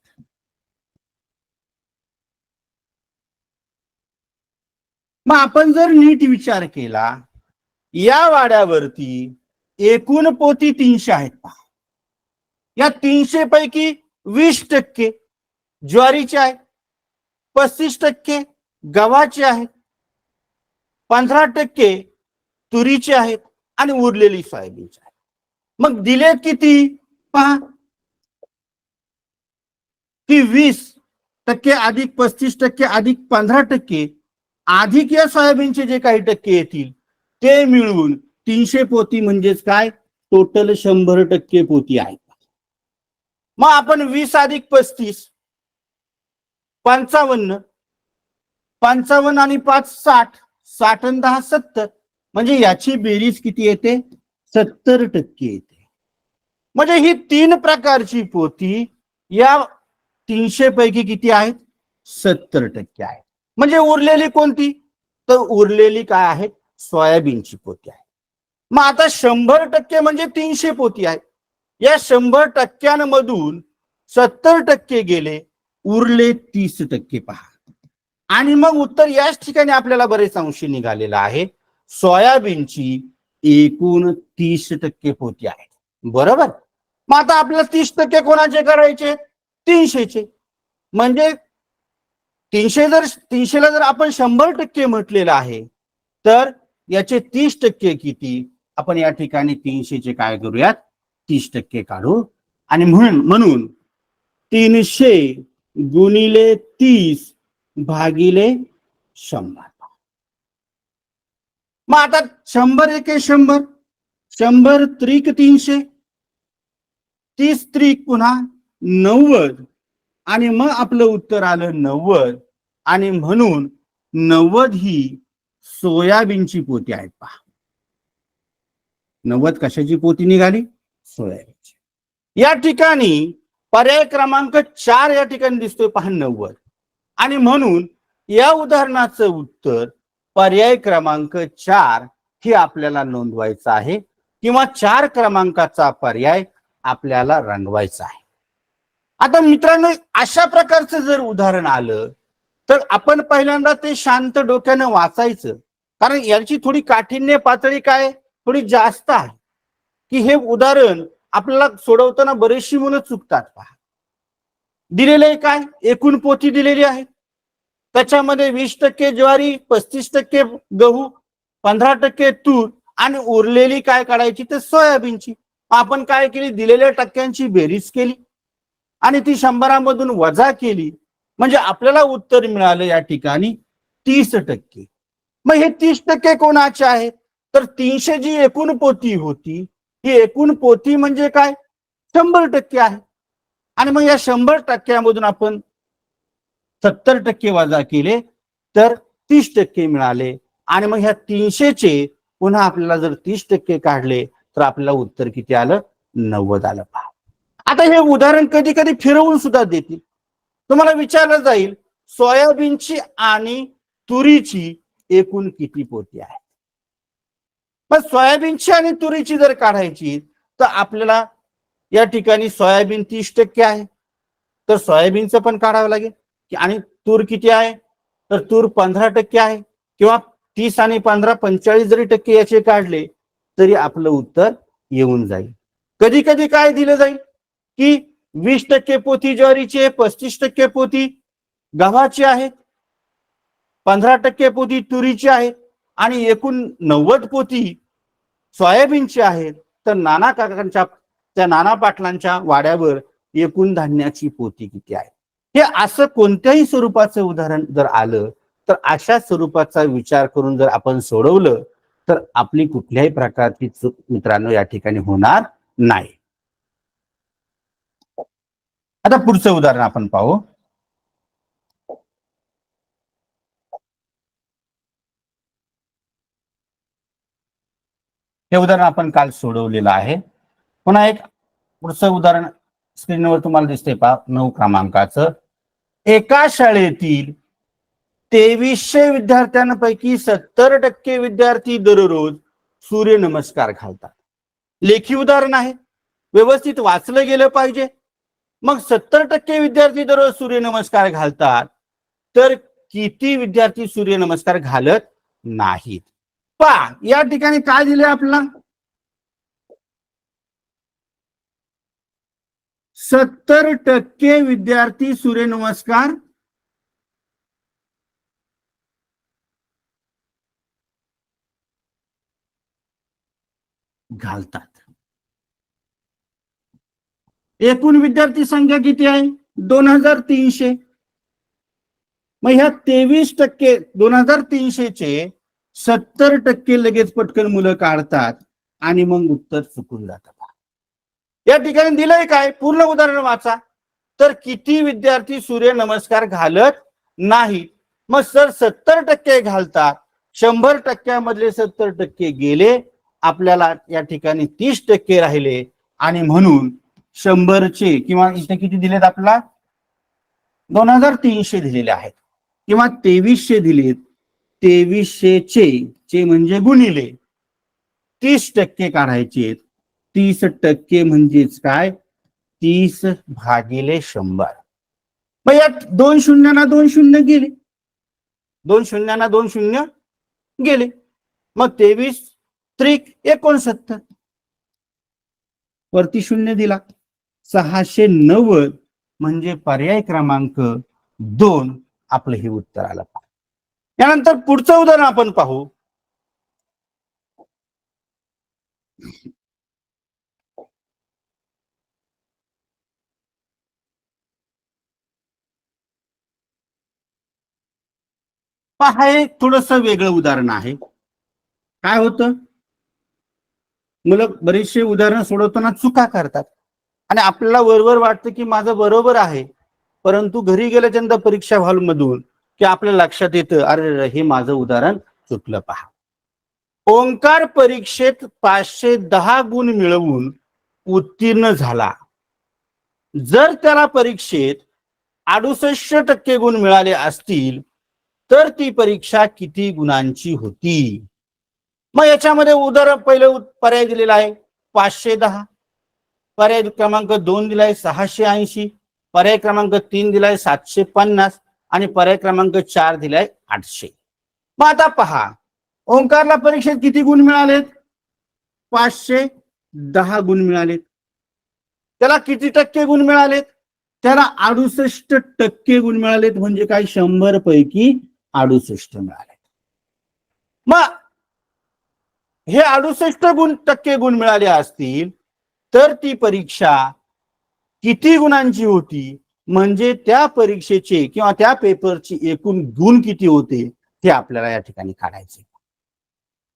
मग आपण जर नीट विचार केला, या वाड्यावरती एकूण पोती 300 आहेत पहा. या 300 पैकी 20% ज्वारीचे आहेत, 35% गव्हाचे आहेत, 15% तुरीचे आहेत आणि उरलेली सोयाबीनची आहेत. मग दिले किती पहा, की 20% अधिक 35% अधिक 15% अधिक या सोयाबीनचे जे काही टक्के येतील ते मिळून 300 पोती म्हणजेच काय, टोटल 100% पोती आहेत. मग आपण 20 अधिक 35 55, 55 आणि 5 60, 60 आणि 10 70, म्हणजे याची बेरीज किती येते, 70% येते. म्हणजे ही 3 प्रकारची पोती या 300 पैकी किती आहेत, 70% आहेत. म्हणजे उरलेली कोणती, तर उरलेली काय आहेत, सोयाबीनची पोती आहे. मग आता 100% म्हणजे 300 पोती आहेत. या 100%मधून 70% गेले, उरले 30% पहा. आणि मग उत्तर याच ठिकाणी आपल्याला बरेच अंशी निघालेलं आहे. सोयाबीनची एकूण 30% पोती आहेत, बरोबर. मग आता आपल्याला 30% कोणाचे करायचे, 300चे. म्हणजे 300ला जर आपण 100% म्हटलेलं आहे, तर याचे 30% किती, आपण या ठिकाणी 300चे काय करूयात, 30% काढू. आणि म्हणून 300 गुणिले 30 भागिले 100. मग आता 100 एके 100, 100 त्रिक 300, 30 त्रिक पुन्हा 90, आणि मग आपलं उत्तर आलं 90. आणि म्हणून 90 ही सोयाबीनची पोती आहेत पहा. 90 कशाची पोती निघाली, सोयाबीनची. या ठिकाणी पर्याय क्रमांक 4 या ठिकाणी दिसतोय पहा, 90. आणि म्हणून या उदाहरणाचं उत्तर पर्याय क्रमांक 4 हे आपल्याला नोंदवायचं आहे, किंवा 4 क्रमांकाचा पर्याय आपल्याला रंगवायचा आहे. आता मित्रांनो, अशा प्रकारचं जर उदाहरण आलं तर आपण पहिल्यांदा ते शांत डोक्यानं वाचायचं, कारण याची थोडी काठिण्य पातळी काय, थोडी जास्त आहे, की हे उदाहरण आपल्याला सोडवताना बरेचशी मुलं चुकतात पहा. दिलेले काय, एकूण पोती दिलेली आहे, त्याच्यामध्ये 20% ज्वारी, 35% गहू, 15% तूर, आणि उरलेली काय काढायची, ते सोयाबीनची. आपण काय केली, दिलेल्या टक्क्यांची बेरीज केली आणि ती 100मधून वजा केली, म्हणजे आपल्याला उत्तर मिळालं या ठिकाणी 30%. मग हे 30% कोणाचे आहेत, तर 300 जी एकूण पोती होती, ही एकूण पोती म्हणजे काय, 100% आहे. आणि मग या 100%मधून आपण 70% वजा केले तर 30% मिळाले. आणि मग ह्या 300चे पुन्हा आपल्याला जर 30% काढले तर आपल्याला उत्तर किती आलं, 90 आलं पहा. आता हे उदाहरण कधी कधी फिरवून सुद्धा देतील. तुम्हाला विचारलं जाईल, सोयाबीनची आणि तुरीची एकूण किती पोती आहे. मग सोयाबीनची आणि तुरीची जर काढायची तर आपल्याला या ठिकाणी सोयाबीन 30% आहे, तर सोयाबीनचं पण काढावं लागेल. आणि तूर किती आहे, तर तूर 15% आहे, किंवा 30 आणि 15 45 जरी टक्के याचे काढले तरी आपलं उत्तर येऊन जाईल. कधी कधी काय दिलं जाईल, की 20% पोती ज्वारीची, 35% पोती गव्हाची आहेत, 15% पोती तुरीची आहेत, आणि एकूण 90 पोती सोयाबीनची आहेत. तर नाना काकांच्या, त्या नाना पाटलांच्या वाड्यावर एकूण धान्याची पोती किती आहे. हे असं कोणत्याही स्वरूपाचं उदाहरण जर आलं तर अशा स्वरूपाचा विचार करून जर आपण सोडवलं तर आपली कुठल्याही प्रकारची चूक मित्रांनो या ठिकाणी होणार नाही. आता पुढचं उदाहरण आपण पाहू. हे उदाहरण आपण काल सोडवलेलं आहे. पुन्हा एक पुढचं उदाहरण स्क्रीनवर तुम्हाला दिसते पहा, 9 क्रमांकाचं. एका शाळेतील 2300 विद्यार्थ्यांपैकी 70% विद्यार्थी दररोज सूर्यनमस्कार घालतात. लेखी उदाहरण आहे, व्यवस्थित वाचलं गेलं पाहिजे. मग 70% विद्यार्थी दररोज सूर्यनमस्कार घालतात, तर किती विद्यार्थी सूर्यनमस्कार घालत नाहीत? पहा या ठिकाणी काय दिले आपल्याला, 70% विद्यार्थी सूर्यनमस्कार घालतात. एकूण विद्यार्थी संख्या किती आहे? 2300. मग ह्या 23%, 2300 चे 70% लगेच पटकन मुलं काढतात आणि मग उत्तर चुकून जातात. या ठिकाणी दिलंय काय, पूर्ण उदाहरण वाचा. तर किती विद्यार्थी सूर्यनमस्कार घालत नाहीत? मग सर 70% घालतात, 100% मधले 70% गेले, आपल्याला या ठिकाणी 30% राहिले. आणि म्हणून 100चे किंवा इथे किती दिलेत आपल्याला, 2300 दिलेले आहेत किंवा 2300 दिलेत. 2300 चे म्हणजे गुणिले 30% काढायचे. 30% म्हणजेच काय, 30 भागिले 100. मग यात 2 शून्यांना 2 शून्य गेले, 2 शून्यांना 2 शून्य गेले. मग 23 त्रिक 69, वरती शून्य दिला, 690 म्हणजे पर्याय क्रमांक 2 आपलं हे उत्तर आलं. यानंतर पुढचं उदाहरण आपण पाहू. पहा हे थोडस वेगळं उदाहरण आहे. काय होतं, मुलं बरेचसे उदाहरण सोडवताना चुका करतात आणि आपल्याला वरवर वाटतं की माझं बरोबर आहे, परंतु घरी गेल्याच्यानंतर परीक्षा हॉल मधून की आपल्या लक्षात येतं, अरे हे माझं उदाहरण चुकलं. पहा, ओंकार परीक्षेत 510 गुण मिळवून उत्तीर्ण झाला. जर त्याला परीक्षेत 68% गुण मिळाले असतील तर ती परीक्षा किती गुणांची होती? मग याच्यामध्ये उदाहरण पहिलं पर्याय दिलेला आहे 510, पर्याय क्रमांक 2 दिलाय 680, पर्याय क्रमांक 3 दिलाय 750 आणि पर्याय क्रमांक 4 दिलाय 800. मग आता पहा, ओंकारला परीक्षेत किती गुण मिळालेत? 510 गुण मिळालेत. त्याला किती टक्के गुण मिळालेत? त्याला 68% गुण मिळालेत. म्हणजे काय, 100 पैकी 68 मिळाले. मग हे 68% गुण मिळाले असतील तर ती परीक्षा किती गुणांची होती? म्हणजे त्या परीक्षेचे किंवा त्या पेपरची एकूण गुण किती होते ते आपल्याला या ठिकाणी काढायचे.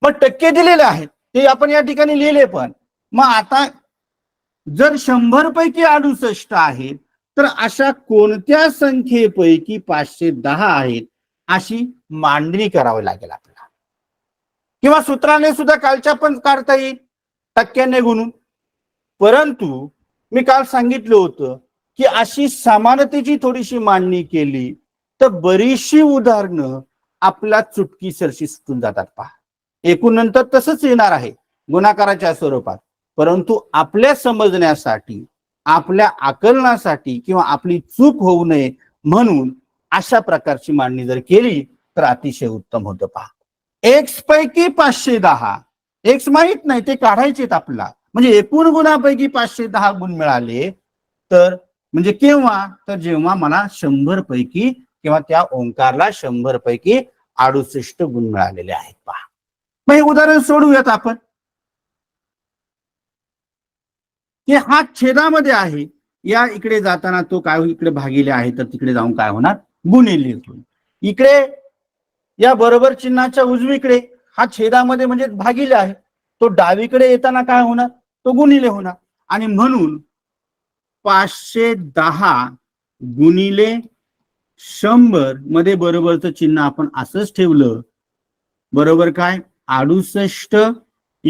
मग टक्के दिलेले आहेत ते आपण या ठिकाणी लिहिले. पण मग आता जर 100 पैकी 68 आहेत तर अशा कोणत्या संख्येपैकी 510 आहेत अशी मांडणी करावी लागेल आपल्याला. किंवा सूत्राने सुद्धा कालच्या पण काढता येईल टक्क्याने गुणून. परंतु मी काल सांगितलं होतं की अशी समानतेची थोडीशी मांडणी केली तर बरीचशी उदाहरणं आपल्या चुटकीसरशी सुटून जातात. पहा, एकूण नंतर तसंच येणार आहे गुणाकाराच्या स्वरूपात, परंतु आपल्या समजण्यासाठी, आपल्या आकलनासाठी किंवा आपली चूक होऊ नये म्हणून अशा प्रकारची मांडणी जर केली तर अतिशय उत्तम होतं. पहा, एक्स पैकी 510, एक्स माहित नाही ते काढायचेत आपल्याला. म्हणजे एकूण गुणापैकी 510 गुण मिळाले तर म्हणजे केव्हा, तर जेव्हा मला 100 पैकी किंवा त्या ओंकारला 100 पैकी 68 गुण मिळालेले आहेत. पहा, मग हे उदाहरण सोडूयात आपण. की हा छेदामध्ये आहे, या इकडे जाताना तो काय इकडे भागिले आहे तर तिकडे जाऊन काय होणार, गुणिले होईल. इकडे या बरोबर चिन्हाच्या उजवीकडे हा छेदामध्ये म्हणजे भागिले आहे, तो डावीकडे येताना काय होणार, तो गुणिले होणार. आणि म्हणून 510 गुणिले 100 मध्ये बरोबरचं चिन्ह आपण असंच ठेवलं. बरोबर काय, 68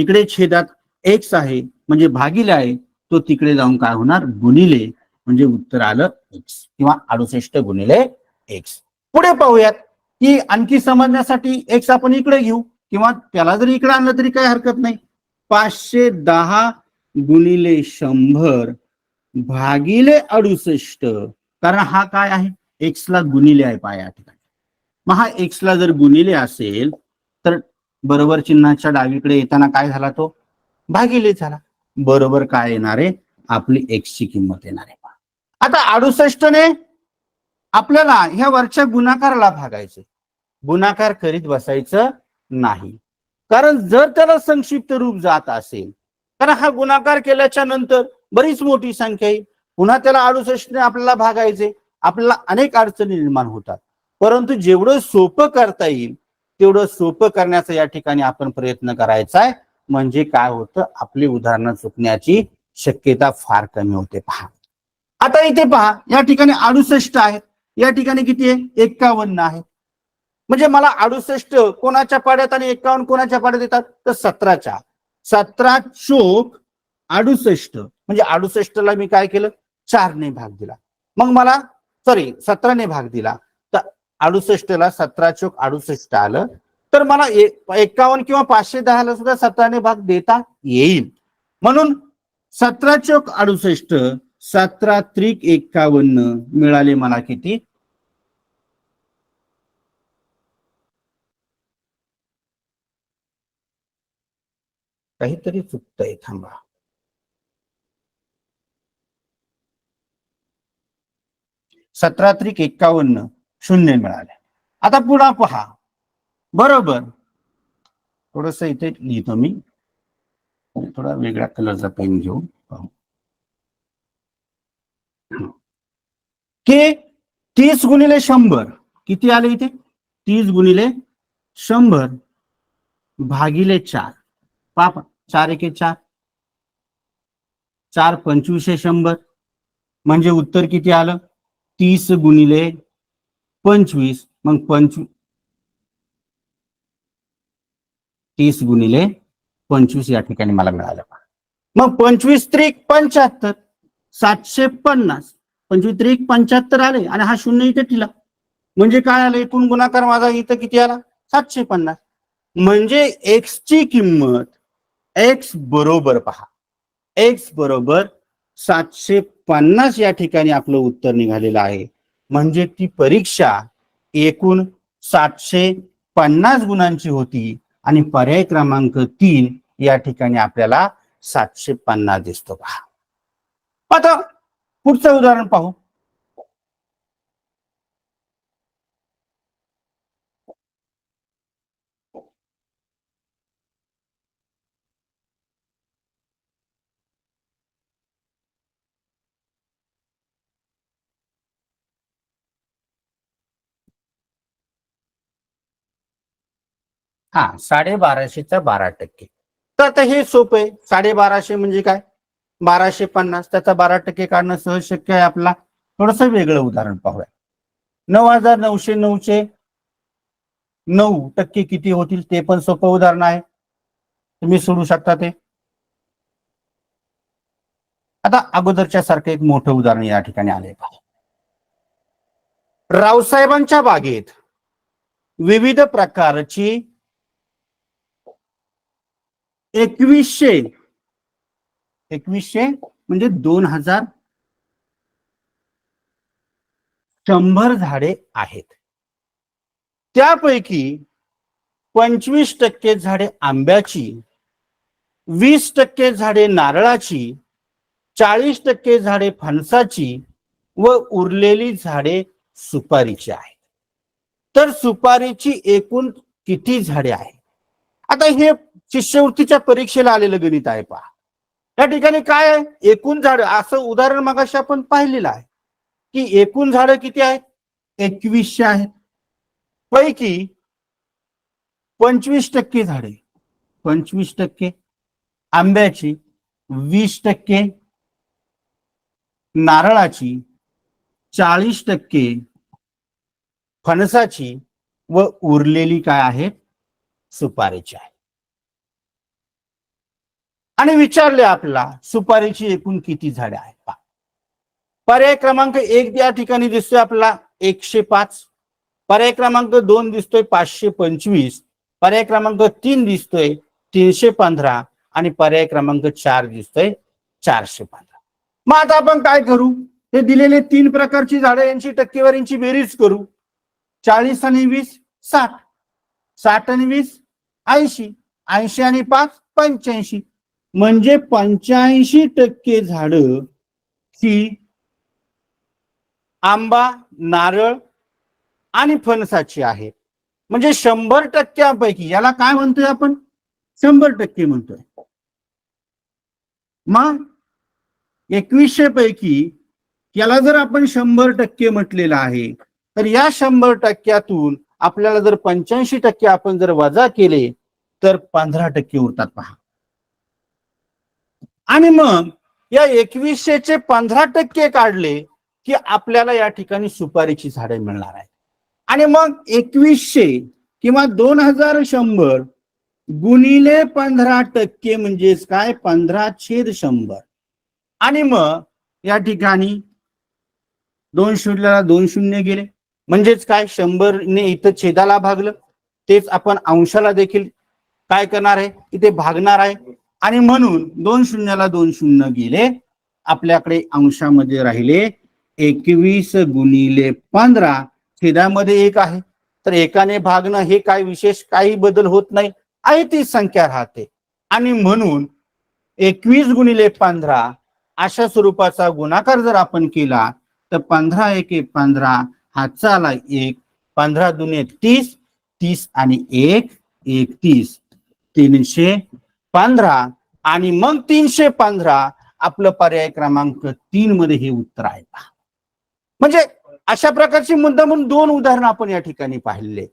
इकडे छेदात एक्स आहे म्हणजे भागिले आहे, तो तिकडे जाऊन काय होणार गुणिले, म्हणजे उत्तर आलं एक्स किंवा 68 गुणिले एक्स. पुढे पाहूयात की आणखी समजण्यासाठी एक्स आपण इकडे घेऊ किंवा त्याला जरी इकडे आणलं तरी काही हरकत नाही. 510 गुणिले 100 भागिले 68, कारण हा काय आहे एक्स ला गुणिले आहे पहा या ठिकाणी. मग हा एक्स ला जर गुणिले असेल तर बरोबर चिन्हाच्या डावीकडे येताना काय झाला तो भागिले झाला. बरोबर काय येणार आहे आपली एक्स ची किंमत येणार आहे. आता 68 ने आपल्याला ह्या वरच्या गुणाकाराला भागायचे, गुणाकार करीत बसायचं नाही, कारण जर त्याला संक्षिप्त रूप जात असेल, कारण हा गुणाकार केल्याच्या नंतर बरीच मोठी संख्या आहे, पुन्हा त्याला 68 ने आपल्याला भागायचे, आपल्याला अनेक अडचणी निर्माण होतात. परंतु जेवढं सोपं करता येईल तेवढं सोपं करण्याचा या ठिकाणी आपण प्रयत्न करायचा आहे, म्हणजे काय होतं आपली उदाहरणं चुकण्याची शक्यता फार कमी होते. पहा आता इथे पहा या ठिकाणी 68 आहेत, या ठिकाणी किती आहे 51 आहे. म्हणजे मला 68 कोणाच्या पाड्यात आणि 51 कोणाच्या पाड्यात येतात तर 17च्या. 17 चोक 68 म्हणजे 68 ला मी काय केलं 4 ने भाग दिला, मग मला 17 ने भाग दिला तर 68 ला 17 चोक 68 आलं, तर मला 51 किंवा 510 ला सुद्धा 17 ने भाग देता येईल. म्हणून 17 चोक 68 17 त्रिक 51 मिळाले मला किती काहीतरी चुकतंय थांबा. सतरा त्रिक 51 शून्य मिळाले. आता पुन्हा पहा बरोबर, थोडस इथे लिहितो मी, थोडा वेगळ्या कलरचा पेन घेऊ. की 30 गुणिले 100 किती आले इथे 30 गुणिले 100 भागिले 4. पापा 4 एके 4, 4 पंचवीस 100 म्हणजे उत्तर किती आलं 30 गुणिले 25, मग 30 गुणिले 25 या ठिकाणी मला मिळालं. मग 25 त्रिक 75 750, 25 त्रिक 75 आले आणि हा शून्य इथे ठेवला, म्हणजे काय आलं एकूण गुणाकार माझा इथं किती आला 750. म्हणजे एक्स ची किंमत एक्स बरोबर पहा एक्स बरोबर 750 या ठिकाणी आपलं उत्तर निघालेलं आहे. म्हणजे ती परीक्षा एकूण 750 गुणांची होती आणि पर्याय क्रमांक 3 या ठिकाणी आपल्याला 750 दिसतो. पहा आता पुढचं उदाहरण पाहू. हा 1250चा 12%. तर आता हे सोपं आहे. 1250 म्हणजे काय 1250 त्याचा 12% काढणं सहज शक्य आहे आपला. थोडस वेगळं उदाहरण पाहूया. 9909 चे 9% किती होतील ते पण सोपं उदाहरण आहे, तुम्ही सोडू शकता ते. आता अगोदरच्या सारखं एक मोठं उदाहरण या ठिकाणी आले. रावसाहेबांच्या बागेत विविध प्रकारची 2100 म्हणजे 2100 झाडे आहेत. त्यापैकी 25% झाडे आंब्याची, 20% झाडे नारळाची, 40% झाडे फणसाची व उरलेली झाडे सुपारीची आहेत. तर सुपारीची एकूण किती झाडे आहेत. आता हे शिष्यवृत्तीच्या परीक्षेला आलेलं गणित आहे. पहा या ठिकाणी काय आहे एकूण झाड, असं उदाहरण मगाशी आपण पाहिलेलं आहे की एकूण झाडं किती आहेत 2100 आहेत. पैकी 25% झाडे 25% आंब्याची, 20% नारळाची, 40% फणसाची व उरलेली काय आहे सुपारीची आहे. आणि विचारले आपला सुपारीची एकूण किती झाडे आहेत. पर्याय क्रमांक 1 या ठिकाणी दिसतोय आपला 105, पर्याय क्रमांक 2 दिसतोय 525, पर्याय क्रमांक 3 दिसतोय 315 आणि पर्याय क्रमांक 4 दिसतोय 415. मग आता आपण काय करू, हे दिलेले 3 प्रकारची झाडं यांची टक्केवारीची बेरीज करू. 40 आणि 20 60, 60 आणि 20 80, 80 आणि 5 85, म्हणजे 85% झाडं ही आंबा, नारळ आणि फणसाची आहे. म्हणजे 100%पैकी याला काय म्हणतोय आपण, 100% म्हणतोय. मग 2100 पैकी याला जर आपण 100% म्हटलेलं आहे, तर या 100%तून आपल्याला जर 85% आपण जर वजा केले तर 15% उरतात पहा. आणि मग या 2100चे 15% काढले की आपल्याला या ठिकाणी सुपारीची झाडे मिळणार आहे. आणि मग 2100 किंवा 2100 गुणिले 15% म्हणजेच काय, 15/100. आणि मग या ठिकाणी 2 शून्याला 2 शून्य गेले, म्हणजेच काय, 100 ने इथं छेदाला भागलं, तेच आपण अंशाला देखील काय करणार आहे, इथे भागणार आहे. आणि म्हणून 2 शून्याला 2 शून्य गेले, आपल्याकडे अंशामध्ये राहिले 21 गुणिले 15, छेदामध्ये 1 आहे, तर एकाने भागणं हे काय विशेष काही बदल होत नाही, आहे ती संख्या राहते. आणि म्हणून 21 गुणिले 15 अशा स्वरूपाचा गुणाकार जर आपण केला तर 15 एके 15, हातचा आला 1, 15 दुने 30, 30 आणि 1 31, 315. आणि मग 315 आपलं पर्याय क्रमांक 3 मध्ये हे उत्तर आहे. म्हणजे अशा प्रकारची मुद्दामून 2 उदाहरणं आपण या ठिकाणी पाहिले,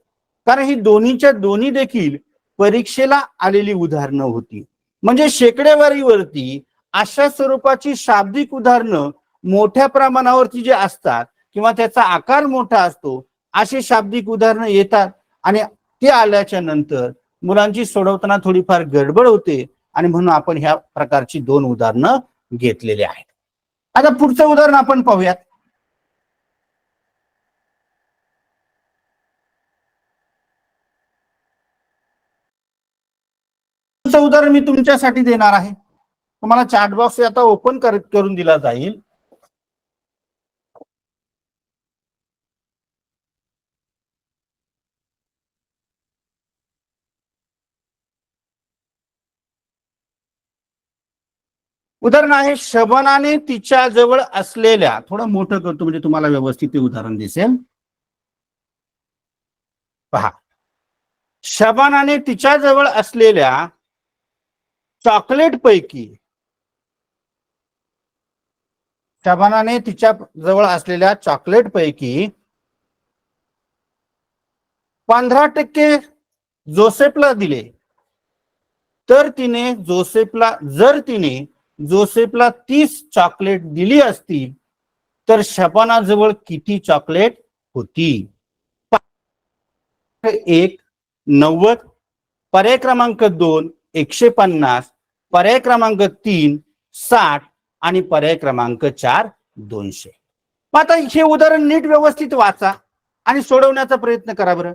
कारण ही दोन्हीच्या दोन्ही देखील परीक्षेला आलेली उदाहरणं होती. म्हणजे शेकडेवारीवरती अशा स्वरूपाची शाब्दिक उदाहरणं मोठ्या प्रमाणावरती जे असतात किंवा त्याचा आकार मोठा असतो, अशी शाब्दिक उदाहरणं येतात आणि ते आल्याच्या नंतर मुलांची सोडवताना थोडीफार गडबड होते, आणि म्हणून आपण ह्या प्रकारची 2 उदाहरणं घेतलेली आहेत. आता पुढचं उदाहरण आपण पाहूयात. उदाहरण मी तुमच्यासाठी देणार आहे. तुम्हाला चॅट बॉक्स आता ओपन करून दिला जाईल. उदाहरण आहे, शबानाने तिच्या जवळ असलेल्या, थोडं मोठं करतो म्हणजे तुम्हाला व्यवस्थित ते उदाहरण दिसेल. पहा, शबानाने तिच्या जवळ असलेल्या चॉकलेट पैकी, शबानाने तिच्या जवळ असलेल्या चॉकलेट पैकी 15% जोसेफला दिले, तर तिने जोसेफला 30 चॉकलेट दिली असती तर शबानाजवळ किती चॉकलेट होती. 1 90, पर्याय क्रमांक 2 150, पर्याय क्रमांक 3 60 आणि पर्याय क्रमांक 4 200. आता हे उदाहरण नीट व्यवस्थित वाचा आणि सोडवण्याचा प्रयत्न करा बरं.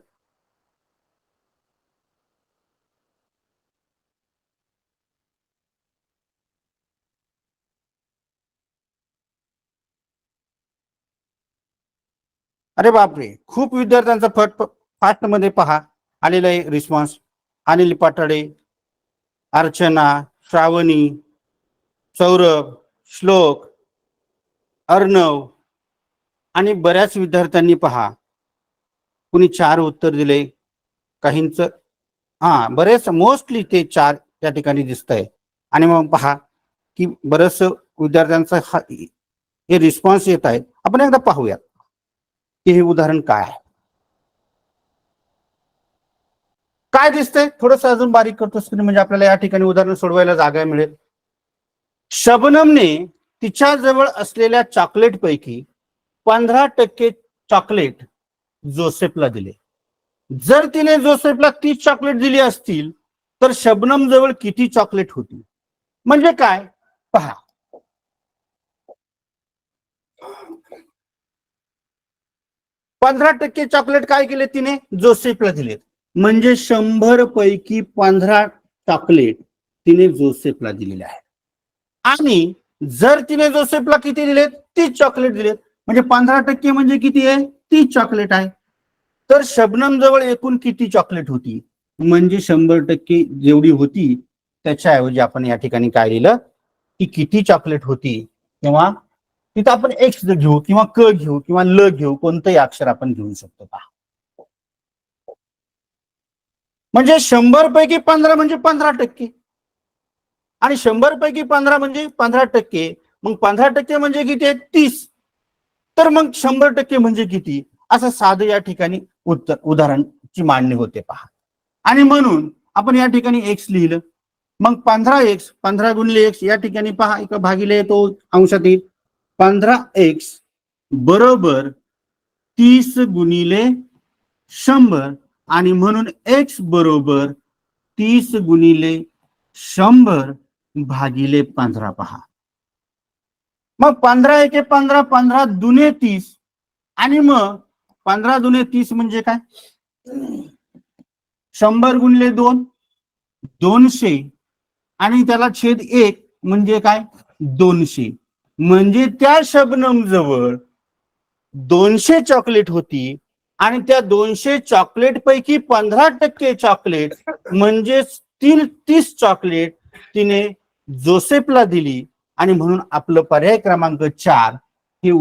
अरे बापरे, खूप विद्यार्थ्यांचा फास्ट मध्ये पहा आलेला आहे रिस्पॉन्स. अनिल पाटडे, अर्चना, श्रावणी, सौरभ, श्लोक, अर्णव आणि बऱ्याच विद्यार्थ्यांनी पहा कुणी 4 उत्तर दिले, काहींच बरेच मोस्टली ते 4 त्या ठिकाणी दिसत आहे. आणि मग पहा की बरेच विद्यार्थ्यांचा हे रिस्पॉन्स येत आहे. आपण एकदा पाहूयात की हे उदाहरण काय आहे. काय दिसतंय, थोडस अजून बारीक करतो स्क्रीन म्हणजे आपल्याला या ठिकाणी उदाहरण सोडवायला जागा मिळेल. शबनमने तिच्या जवळ असलेल्या चॉकलेट पैकी 15% चॉकलेट जोसेफला दिले. जर तिने जोसेफला 30 चॉकलेट दिली असतील तर शबनम जवळ किती चॉकलेट होती. म्हणजे काय पहा, %15 चॉकलेट काय केले तिने जोसेफला दिलेत, म्हणजे 100 पैकी 15 चॉकलेट तिने जोसेफला दिलेले आहे. आणि जर तिने जोसेफला किती दिलेत 30 चॉकलेट दिलेत, म्हणजे 15% म्हणजे किती आहे 30 चॉकलेट आहे. तर शबनम जवळ एकूण किती चॉकलेट होती, म्हणजे 100% जेवढी होती त्याच्याऐवजी आपण या ठिकाणी काय लिहिलं की किती चॉकलेट होती, किंवा तिथं आपण एक्स घेऊ किंवा क घेऊ किंवा ल घेऊ, कोणतंही अक्षर आपण घेऊ शकतो का. म्हणजे 100 पैकी 15 म्हणजे 15%, आणि 100 पैकी 15 म्हणजे 15%, मग 15% म्हणजे किती आहे 30, तर मग 100% म्हणजे किती, असं साधं या ठिकाणी उत्तर उदाहरणची मांडणी होते पहा. आणि म्हणून आपण या ठिकाणी एक्स लिहिलं, मग 15x 15 गुणिले एक्स या ठिकाणी पहा एक भागिले येतो अंशात येईल, 15x बरोबर 30 गुणिले 100, आणि म्हणून x बरोबर 30 गुणिले 100 भागिले 15 पहा. मग 15 एके 15, 15 दुने 30, आणि मग 15 दुने 30 म्हणजे काय 100 गुणिले 2 200, आणि त्याला छेद 1 म्हणजे काय 200, म्हणजे त्या शबनम जवळ 200 चॉकलेट होती, आणि त्या 200 चॉकलेट पैकी 15% चॉकलेट म्हणजे 30 चॉकलेट तिने जोसेफला दिली, आणि म्हणून आपलं पर्याय क्रमांक 4 हे